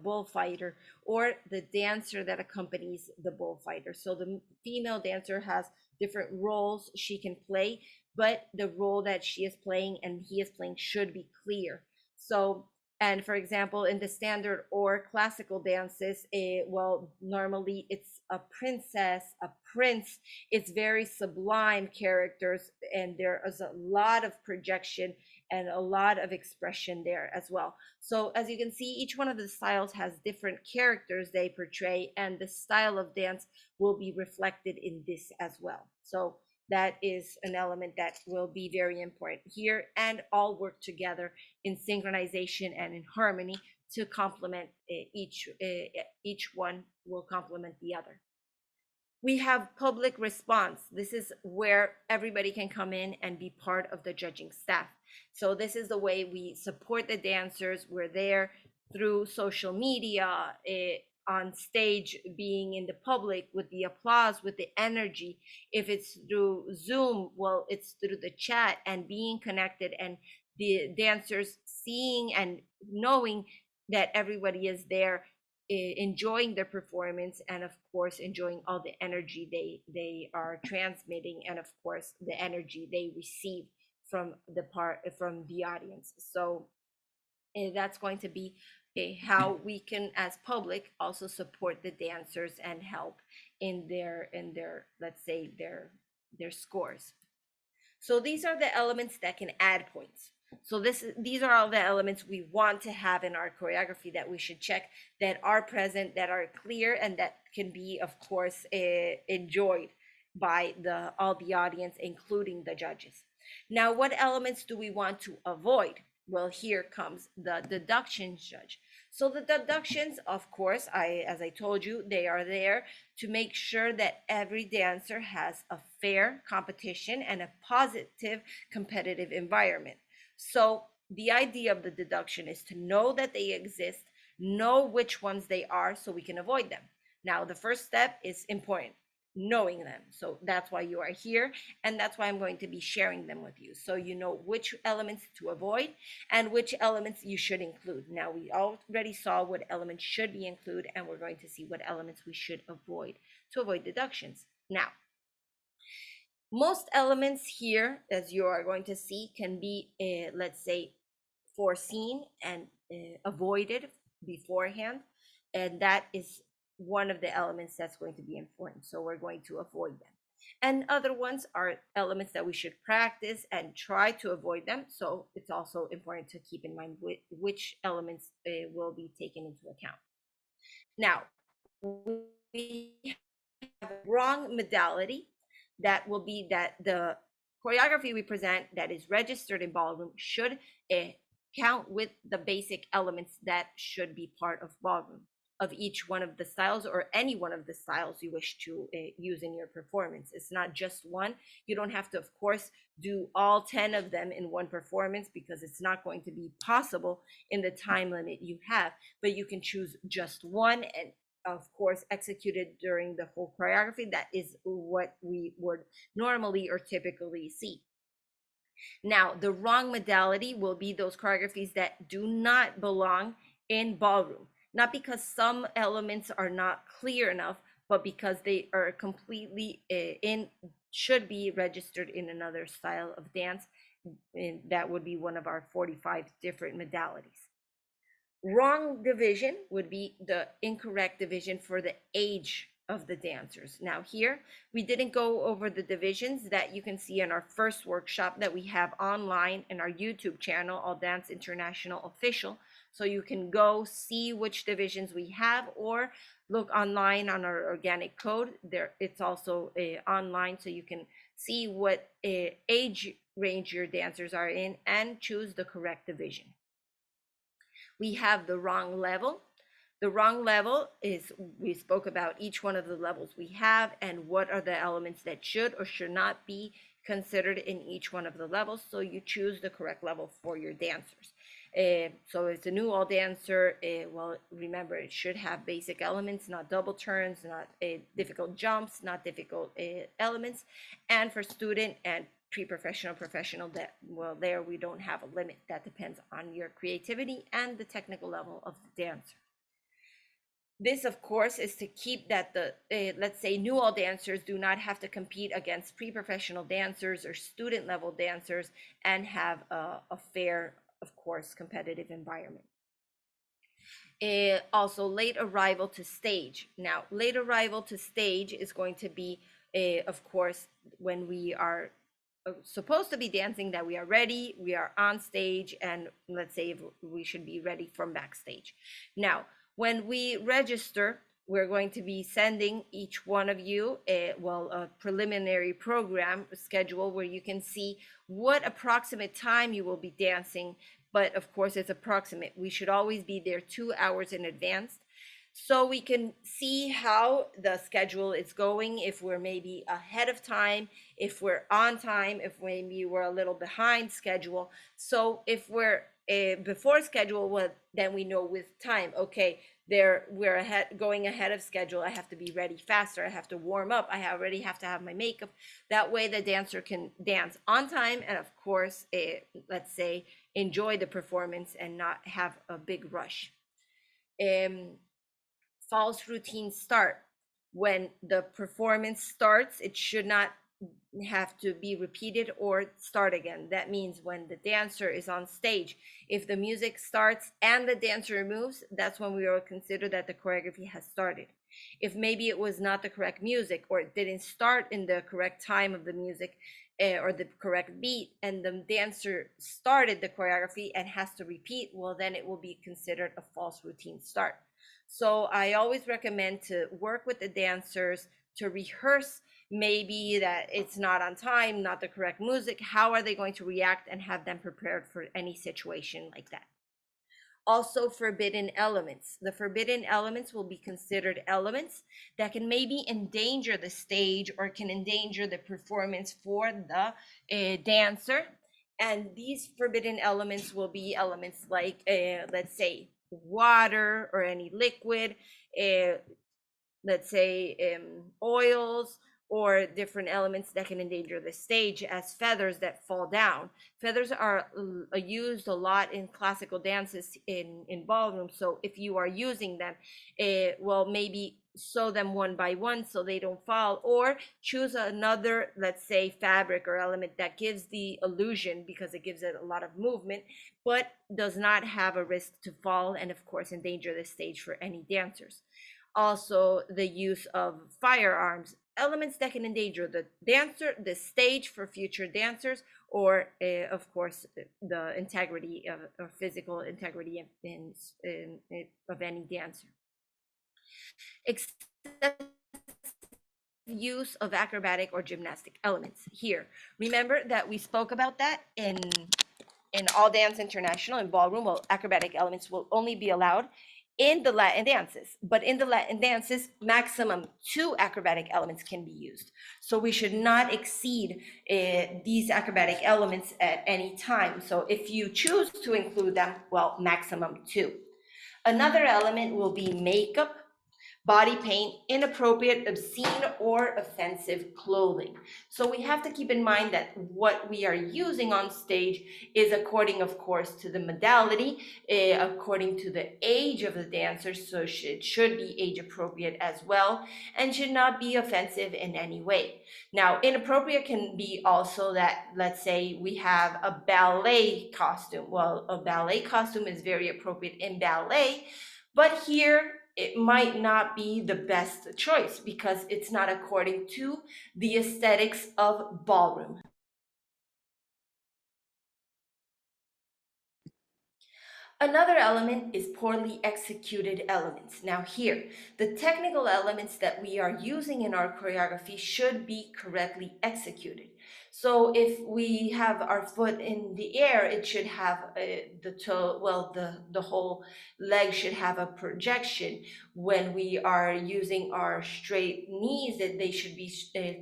bullfighter, or the dancer that accompanies the bullfighter. So the female dancer has different roles she can play, but the role that she is playing and he is playing should be clear. So, and for example, in the standard or classical dances, well, normally it's a princess, a prince. It's very sublime characters, and there is a lot of projection and a lot of expression there as well. So as you can see, each one of the styles has different characters they portray, and the style of dance will be reflected in this as well. So that is an element that will be very important here, and all work together in synchronization and in harmony to complement each one will complement the other. We have public response. This is where everybody can come in and be part of the judging staff. So this is the way we support the dancers. We're there through social media, on stage, being in the public with the applause, with the energy. If it's through Zoom, well, it's through the chat and being connected, and the dancers seeing and knowing that everybody is there, enjoying their performance, and of course enjoying all the energy they are transmitting, and of course the energy they receive from the audience. So that's going to be how we can, as public, also support the dancers and help in their let's say their scores. So these are the elements that can add points. So these are all the elements we want to have in our choreography that we should check, that are present, that are clear, and that can be, of course, enjoyed by all the audience, including the judges. Now, what elements do we want to avoid? Well, here comes the deductions judge. So the deductions, of course, as I told you, they are there to make sure that every dancer has a fair competition and a positive competitive environment. So the idea of the deduction is to know that they exist, know which ones they are so we can avoid them. Now, the first step is important, knowing them. So that's why you are here, and that's why I'm going to be sharing them with you. So you know which elements to avoid and which elements you should include. Now, we already saw what elements should be included, and we're going to see what elements we should avoid to avoid deductions. Now, most elements here, as you are going to see, can be, let's say, foreseen and avoided beforehand. And that is one of the elements that's going to be important. So we're going to avoid them. And other ones are elements that we should practice and try to avoid them. So it's also important to keep in mind which elements will be taken into account. Now, we have a wrong modality. That will be that the choreography we present that is registered in ballroom should count with the basic elements that should be part of ballroom of each one of the styles or any one of the styles you wish to use in your performance. It's not just one. You don't have to, of course, do all 10 of them in one performance because it's not going to be possible in the time limit you have, but you can choose just one and of course executed during the whole choreography. That is what we would normally or typically see. Now, the wrong modality will be those choreographies that do not belong in ballroom, not because some elements are not clear enough, but because they are completely should be registered in another style of dance. And that would be one of our 45 different modalities. Wrong division would be the incorrect division for the age of the dancers. Now here, we didn't go over the divisions that you can see in our first workshop that we have online in our YouTube channel, All Dance International Official. So you can go see which divisions we have or look online on our organic code. There, it's also online, so you can see what age range your dancers are in and choose the correct division. We have the wrong level. The wrong level is, we spoke about each one of the levels we have and what are the elements that should or should not be considered in each one of the levels. So you choose the correct level for your dancers. So it's a new all dancer. Well, remember, it should have basic elements, not double turns, not difficult jumps, not difficult elements. And for student and pre-professional, professional, that, well, there we don't have a limit. That depends on your creativity and the technical level of the dancer. This, of course, is to keep that the, let's say, new all dancers do not have to compete against pre-professional dancers or student level dancers and have a fair, of course, competitive environment. Also, late arrival to stage. Now, late arrival to stage is going to be, of course, when we are supposed to be dancing, that we are ready, we are on stage, and let's say we should be ready from backstage. Now, when we register, we're going to be sending each one of you a preliminary program schedule where you can see what approximate time you will be dancing. But of course, it's approximate. We should always be there 2 hours in advance so we can see how the schedule is going, if we're maybe ahead of time, if we're on time, if maybe we're a little behind schedule. So if we're before schedule, well, then we know with time, okay, we're ahead, going ahead of schedule. I have to be ready faster. I have to warm up. I already have to have my makeup. That way the dancer can dance on time and, of course, let's say, enjoy the performance and not have a big rush. False routine start. When the performance starts, it should not have to be repeated or start again. That means when the dancer is on stage, if the music starts and the dancer moves, that's when we will consider that the choreography has started. If maybe it was not the correct music or it didn't start in the correct time of the music or the correct beat, and the dancer started the choreography and has to repeat, well, then it will be considered a false routine start. So I always recommend to work with the dancers to rehearse maybe that it's not on time, not the correct music. How are they going to react, and have them prepared for any situation like that. Also, forbidden elements. The forbidden elements will be considered elements that can maybe endanger the stage or can endanger the performance for the dancer. And these forbidden elements will be elements like, let's say, water or any liquid, uh, let's say oils, or different elements that can endanger the stage, as feathers that fall down. Feathers are used a lot in classical dances in ballroom. So if you are using them, well, maybe sew them one by one so they don't fall, or choose another, let's say, fabric or element that gives the illusion, because it gives it a lot of movement, but does not have a risk to fall and of course endanger the stage for any dancers. Also, the use of firearms, elements that can endanger the dancer, the stage for future dancers, or of course the integrity of, or physical integrity of any dancer. Except use of acrobatic or gymnastic elements. Here, remember that we spoke about that in All Dance International and Ballroom. Well, acrobatic elements will only be allowed in the Latin dances, but in the Latin dances, maximum 2 acrobatic elements can be used. So we should not exceed these acrobatic elements at any time. So if you choose to include them, well, maximum 2. Another element will be makeup, body paint, inappropriate, obscene, or offensive clothing. So we have to keep in mind that what we are using on stage is according, of course, to the modality, according to the age of the dancer, so it should be age appropriate as well, and should not be offensive in any way. Now, inappropriate can be also that, let's say, we have a ballet costume. Well, a ballet costume is very appropriate in ballet, but here it might not be the best choice because it's not according to the aesthetics of ballroom. Another element is poorly executed elements. Now here, the technical elements that we are using in our choreography should be correctly executed. So if we have our foot in the air, it should have the toe, well, the whole leg should have a projection. When we are using our straight knees, they should be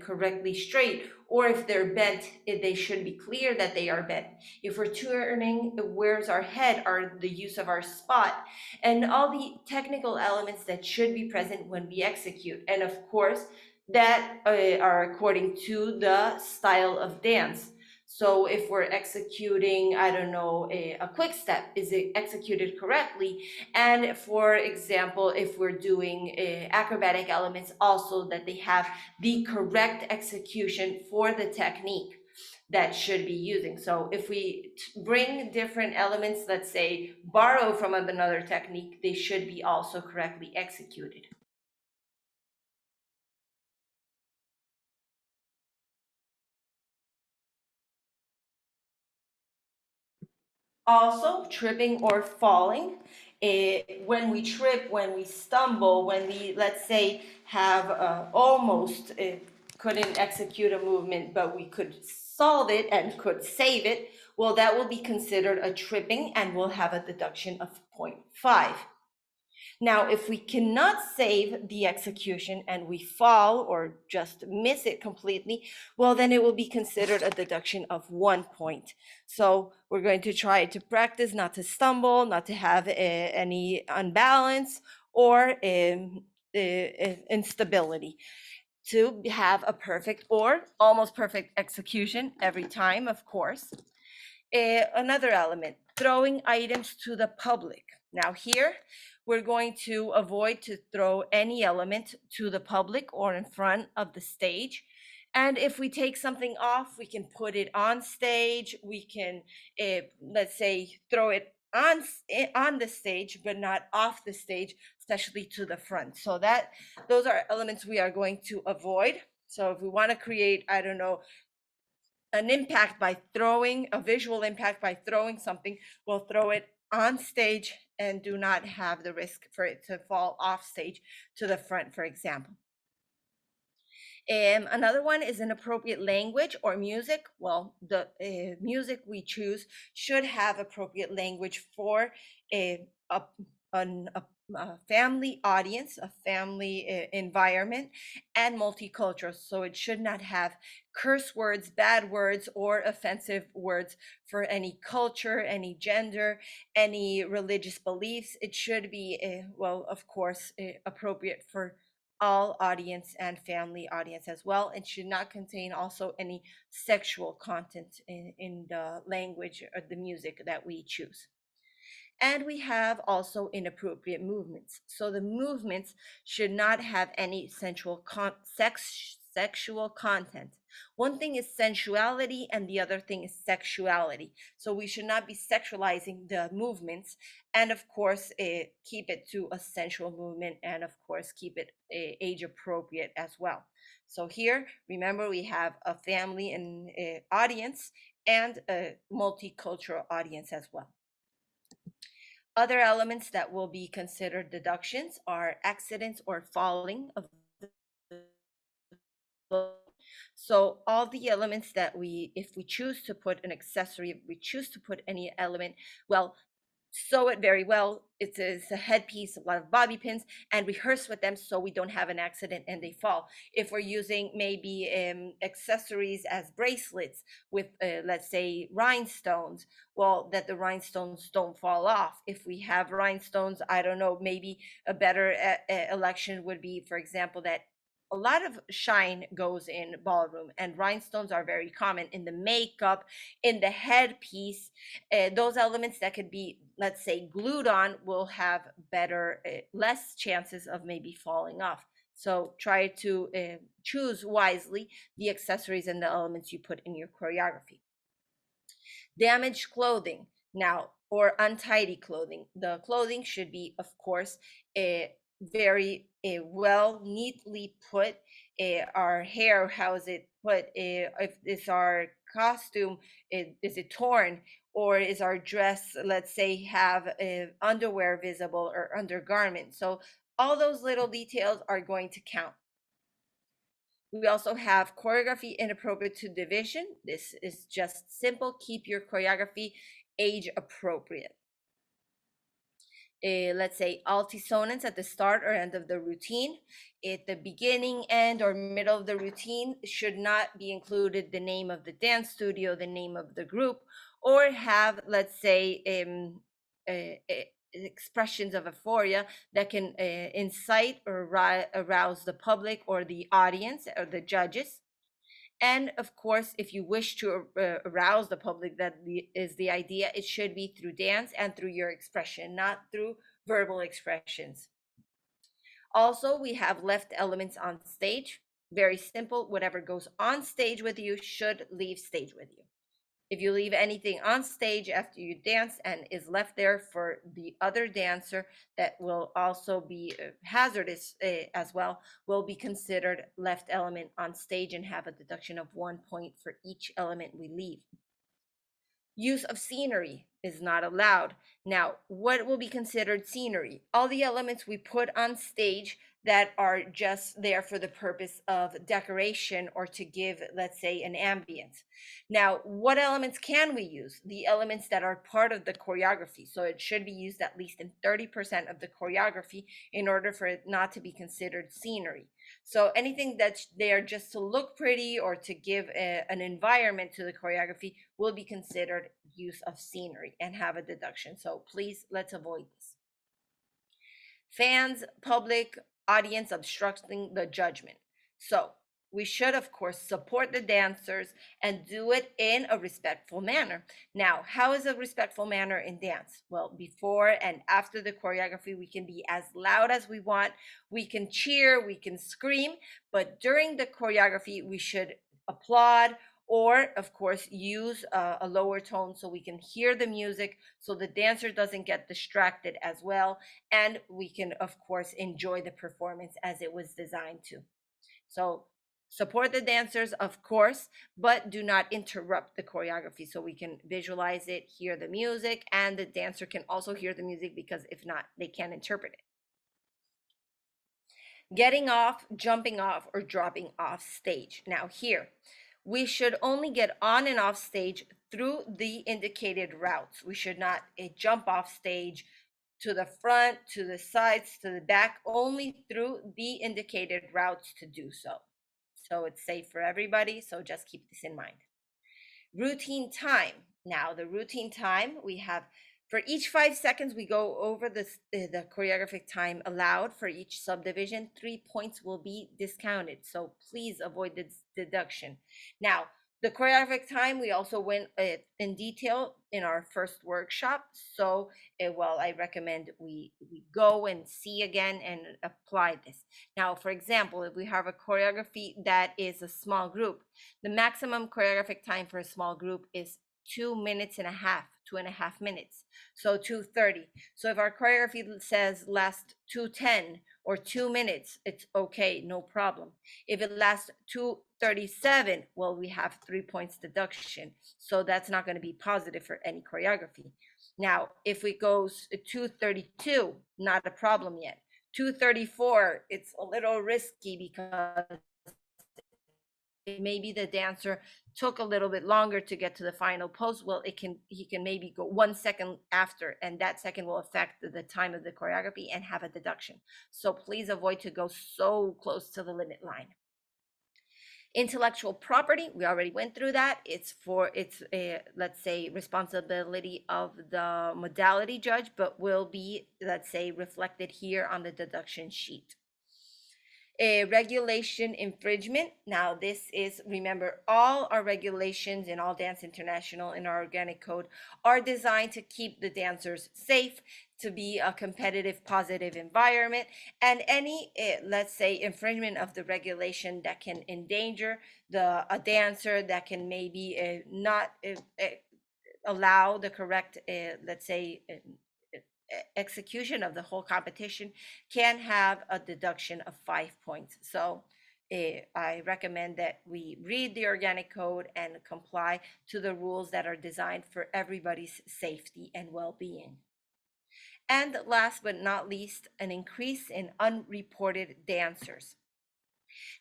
correctly straight. Or if they're bent, they should be clear that they are bent. If we're turning, where's our head, are the use of our spot, and all the technical elements that should be present when we execute. And of course, that are according to the style of dance. So if we're executing, I don't know, a quick step, is it executed correctly? And for example, if we're doing acrobatic elements, also that they have the correct execution for the technique that should be using. So if we bring different elements, let's say borrow from another technique, they should be also correctly executed. Also, tripping or falling. When we trip, when we stumble, when we, let's say, have almost couldn't execute a movement, but we could solve it and could save it, well, that will be considered a tripping and will have a deduction of 0.5. Now, if we cannot save the execution and we fall or just miss it completely, well, then it will be considered a deduction of 1 point. So we're going to try to practice not to stumble, not to have any unbalance or instability, to have a perfect or almost perfect execution every time, of course. Another element, throwing items to the public. Now here, we're going to avoid to throw any element to the public or in front of the stage. And if we take something off, we can put it on stage. We can, let's say, throw it on the stage, but not off the stage, especially to the front. So those are elements we are going to avoid. So if we want to create, I don't know, an impact by throwing, a visual impact by throwing something, we'll throw it on stage and do not have the risk for it to fall off stage to the front, for example. Another one is an appropriate language or music. Well, the music we choose should have appropriate language for a, a, a family audience, a family environment, and multicultural. So it should not have curse words, bad words, or offensive words for any culture, any gender, any religious beliefs. It should be, well, of course, appropriate for all audience and family audience as well, and should not contain also any sexual content in the language or the music that we choose. And we have also inappropriate movements. So the movements should not have any sexual content. One thing is sensuality and the other thing is sexuality. So we should not be sexualizing the movements, and of course keep it to a sensual movement, and of course keep it age appropriate as well. So here, remember, we have a family and audience and a multicultural audience as well. Other elements that will be considered deductions are accidents or falling of the. So all the elements that if we choose to put an accessory, if we choose to put any element, well, sew it very well. It's a headpiece, a lot of bobby pins, and rehearse with them so we don't have an accident and they fall. If we're using maybe accessories as bracelets with, let's say, rhinestones, well, that the rhinestones don't fall off. If we have rhinestones, I don't know, maybe a better election would be, for example, that a lot of shine goes in ballroom, and rhinestones are very common in the makeup, in the headpiece. Those elements that could be, let's say, glued on will have better, less chances of maybe falling off. So try to choose wisely the accessories and the elements you put in your choreography. Damaged clothing now, or untidy clothing. The clothing should be, of course, very well, neatly put. Our hair, how is it put? If it's our costume, is it torn? Or is our dress, let's say, have underwear visible or undergarment? So all those little details are going to count. We also have choreography inappropriate to division. This is just simple. Keep your choreography age appropriate. Let's say altisonance at the start or end of the routine. At the beginning, end, or middle of the routine should not be included the name of the dance studio, the name of the group, or have, let's say, expressions of euphoria that can incite or arouse the public or the audience or the judges. And of course, if you wish to arouse the public, that is the idea, it should be through dance and through your expression, not through verbal expressions. Also, we have left elements on stage. Very simple. Whatever goes on stage with you should leave stage with you. If you leave anything on stage after you dance and is left there for the other dancer, that will also be hazardous as well, will be considered left element on stage and have a deduction of 1 point for each element we leave. Use of scenery is not allowed. Now, what will be considered scenery? All the elements we put on stage that are just there for the purpose of decoration or to give, let's say, an ambience. Now, what elements can we use? The elements that are part of the choreography. So it should be used at least in 30% of the choreography in order for it not to be considered scenery. So anything that's there just to look pretty or to give an environment to the choreography will be considered use of scenery and have a deduction. So please, let's avoid this. Fans, public, audience obstructing the judgment. So we should, of course, support the dancers and do it in a respectful manner. Now, how is a respectful manner in dance? Well, before and after the choreography, we can be as loud as we want. We can cheer, we can scream, but during the choreography, we should applaud or, of course, use a lower tone so we can hear the music, so the dancer doesn't get distracted as well, and we can, of course, enjoy the performance as it was designed to. So support the dancers, of course, but do not interrupt the choreography so we can visualize it, hear the music, and the dancer can also hear the music, because if not, they can't interpret it. getting off, jumping off, or dropping off stage. Now here, we should only get on and off stage through the indicated routes. We should not jump off stage to the front, to the sides, to the back, only through the indicated routes to do so. So it's safe for everybody, so just keep this in mind. Routine time. Now the routine time, we have for each 5 seconds we go over the choreographic time allowed for each subdivision. 3 points will be discounted, so please avoid the deduction. Now the choreographic time we also went in detail in our first workshop, so well, I recommend we go and see again and apply this. Now for example, if we have a choreography that is a small group, the maximum choreographic time for a small group is 2.5 minutes, 2.5 minutes. So 2:30. So if our choreography says last 2:10 or 2 minutes, it's okay, no problem. If it lasts 2:37, well, we have 3 points deduction. So that's not going to be positive for any choreography. Now, if it goes 2:32, not a problem yet. 2:34, it's a little risky because maybe the dancer took a little bit longer to get to the final pose. Well, he can maybe go 1 second after, and that second will affect the time of the choreography and have a deduction. So please avoid to go so close to the limit line. Intellectual property, we already went through that. It's let's say responsibility of the modality judge, but will be, let's say, reflected here on the deduction sheet. A regulation infringement. Now this is, remember, all our regulations in All Dance International in our organic code are designed to keep the dancers safe, to be a competitive, positive environment, and any, let's say, infringement of the regulation that can endanger a dancer, that can maybe not allow the correct, let's say, execution of the whole competition, can have a deduction of 5 points. So I recommend that we read the organic code and comply to the rules that are designed for everybody's safety and well-being. And last but not least, an increase in unreported dancers.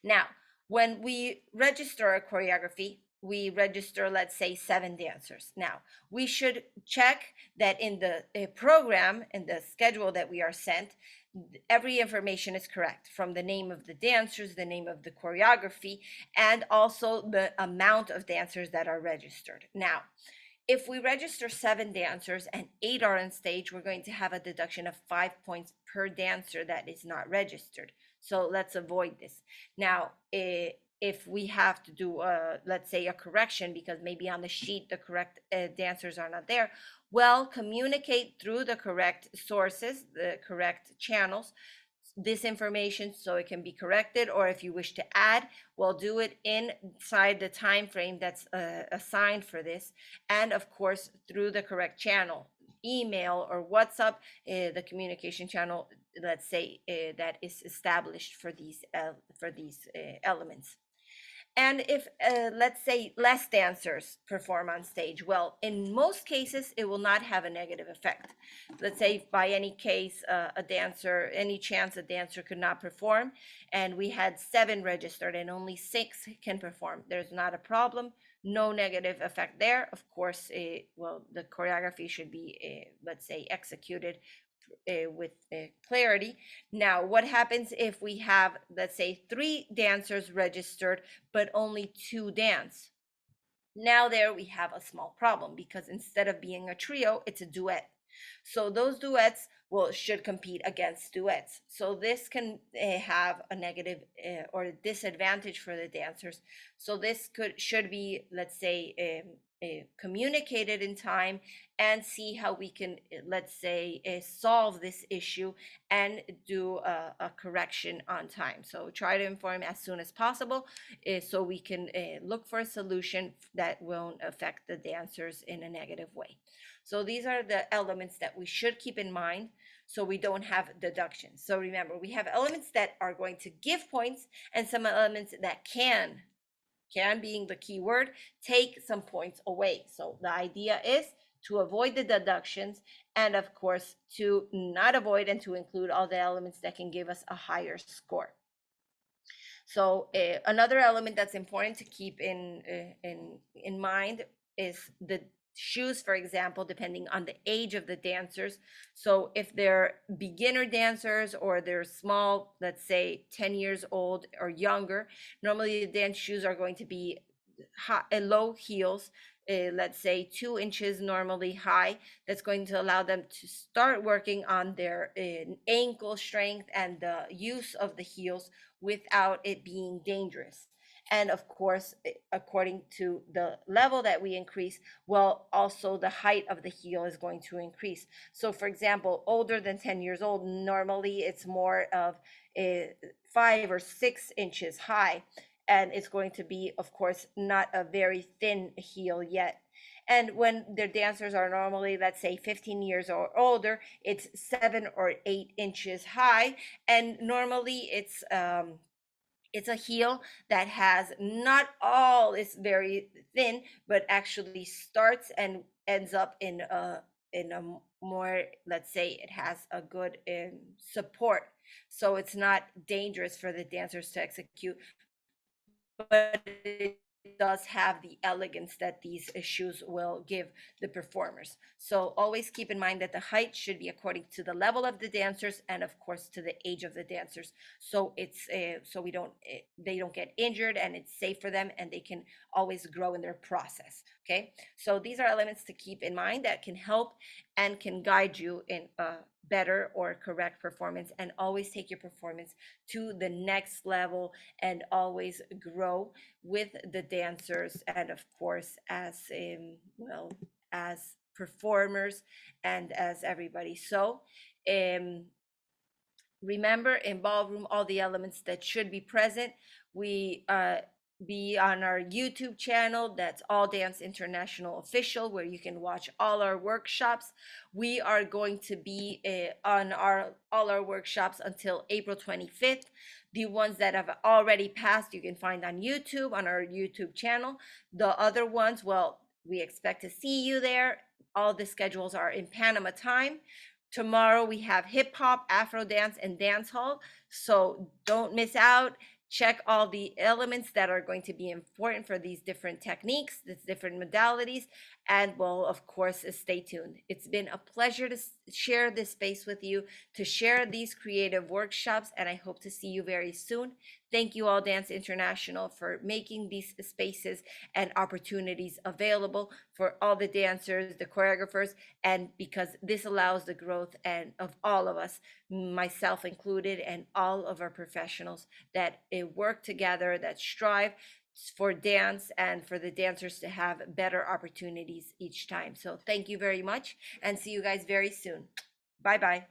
Now, when we register a choreography, we register, let's say, 7 dancers. Now, we should check that in the program, in the schedule that we are sent, every information is correct, from the name of the dancers, the name of the choreography, and also the amount of dancers that are registered. Now, if we register 7 dancers and 8 are on stage, we're going to have a deduction of 5 points per dancer that is not registered. So let's avoid this. Now, if we have to do, let's say, a correction because maybe on the sheet the correct dancers are not there, well, communicate through the correct sources, the correct channels, this information so it can be corrected, or if you wish to add, we'll do it inside the time frame that's assigned for this, and of course through the correct channel, email or WhatsApp, the communication channel, let's say, that is established for these elements. And if, let's say, less dancers perform on stage, well, in most cases, it will not have a negative effect. Let's say by any case, any chance a dancer could not perform, and we had 7 registered and only 6 can perform. There's not a problem, no negative effect there. Of course, well, the choreography should be, let's say, executed with clarity. Now, what happens if we have, let's say, 3 dancers registered, but only 2 dance? Now there we have a small problem because instead of being a trio, it's a duet. So those duets should compete against duets. So this can have a negative or a disadvantage for the dancers. So this should be, let's say, communicated in time and see how we can, let's say, solve this issue and do a correction on time. So try to inform as soon as possible so we can look for a solution that won't affect the dancers in a negative way. So these are the elements that we should keep in mind so we don't have deductions. So remember, we have elements that are going to give points and some elements that can being the key word, take some points away. So the idea is to avoid the deductions and of course to not avoid and to include all the elements that can give us a higher score. So another element that's important to keep in mind is the shoes, for example, depending on the age of the dancers. So if they're beginner dancers or they're small, let's say 10 years old or younger, normally the dance shoes are going to be high, low heels, let's say 2 inches normally high. That's going to allow them to start working on their ankle strength and the use of the heels without it being dangerous. And of course, according to the level that we increase, well, also the height of the heel is going to increase. So for example, older than 10 years old, normally it's more of 5 or 6 inches high, and it's going to be, of course, not a very thin heel yet. And when their dancers are normally, let's say, 15 years or older, it's 7 or 8 inches high, and normally it's a heel that has not all is very thin, but actually starts and ends up in a more, let's say, it has a good support, so it's not dangerous for the dancers to execute, but it does have the elegance that these shoes will give the performers. So always keep in mind that the height should be according to the level of the dancers and of course to the age of the dancers. So it's so we don't they don't get injured, and it's safe for them, and they can always grow in their process. Okay, so these are elements to keep in mind that can help and can guide you in a better or correct performance, and always take your performance to the next level and always grow with the dancers, and of course as well, as performers and as everybody. So remember, in ballroom, all the elements that should be present, we be on our YouTube channel. That's All Dance International Official, where you can watch all our workshops. We are going to be on all our workshops until April 25th. The ones that have already passed, you can find on YouTube, on our YouTube channel. The other ones, well, we expect to see you there. All the schedules are in Panama time. Tomorrow we have hip hop, Afro dance, and dance hall. So don't miss out. Check all the elements that are going to be important for these different techniques, these different modalities, and well, of course, stay tuned. It's been a pleasure to share this space with you, to share these creative workshops, and I hope to see you very soon. Thank you, All Dance International, for making these spaces and opportunities available for all the dancers, the choreographers, and because this allows the growth and of all of us, myself included, and all of our professionals that work together, that strive for dance and for the dancers to have better opportunities each time. So thank you very much, and see you guys very soon. Bye bye.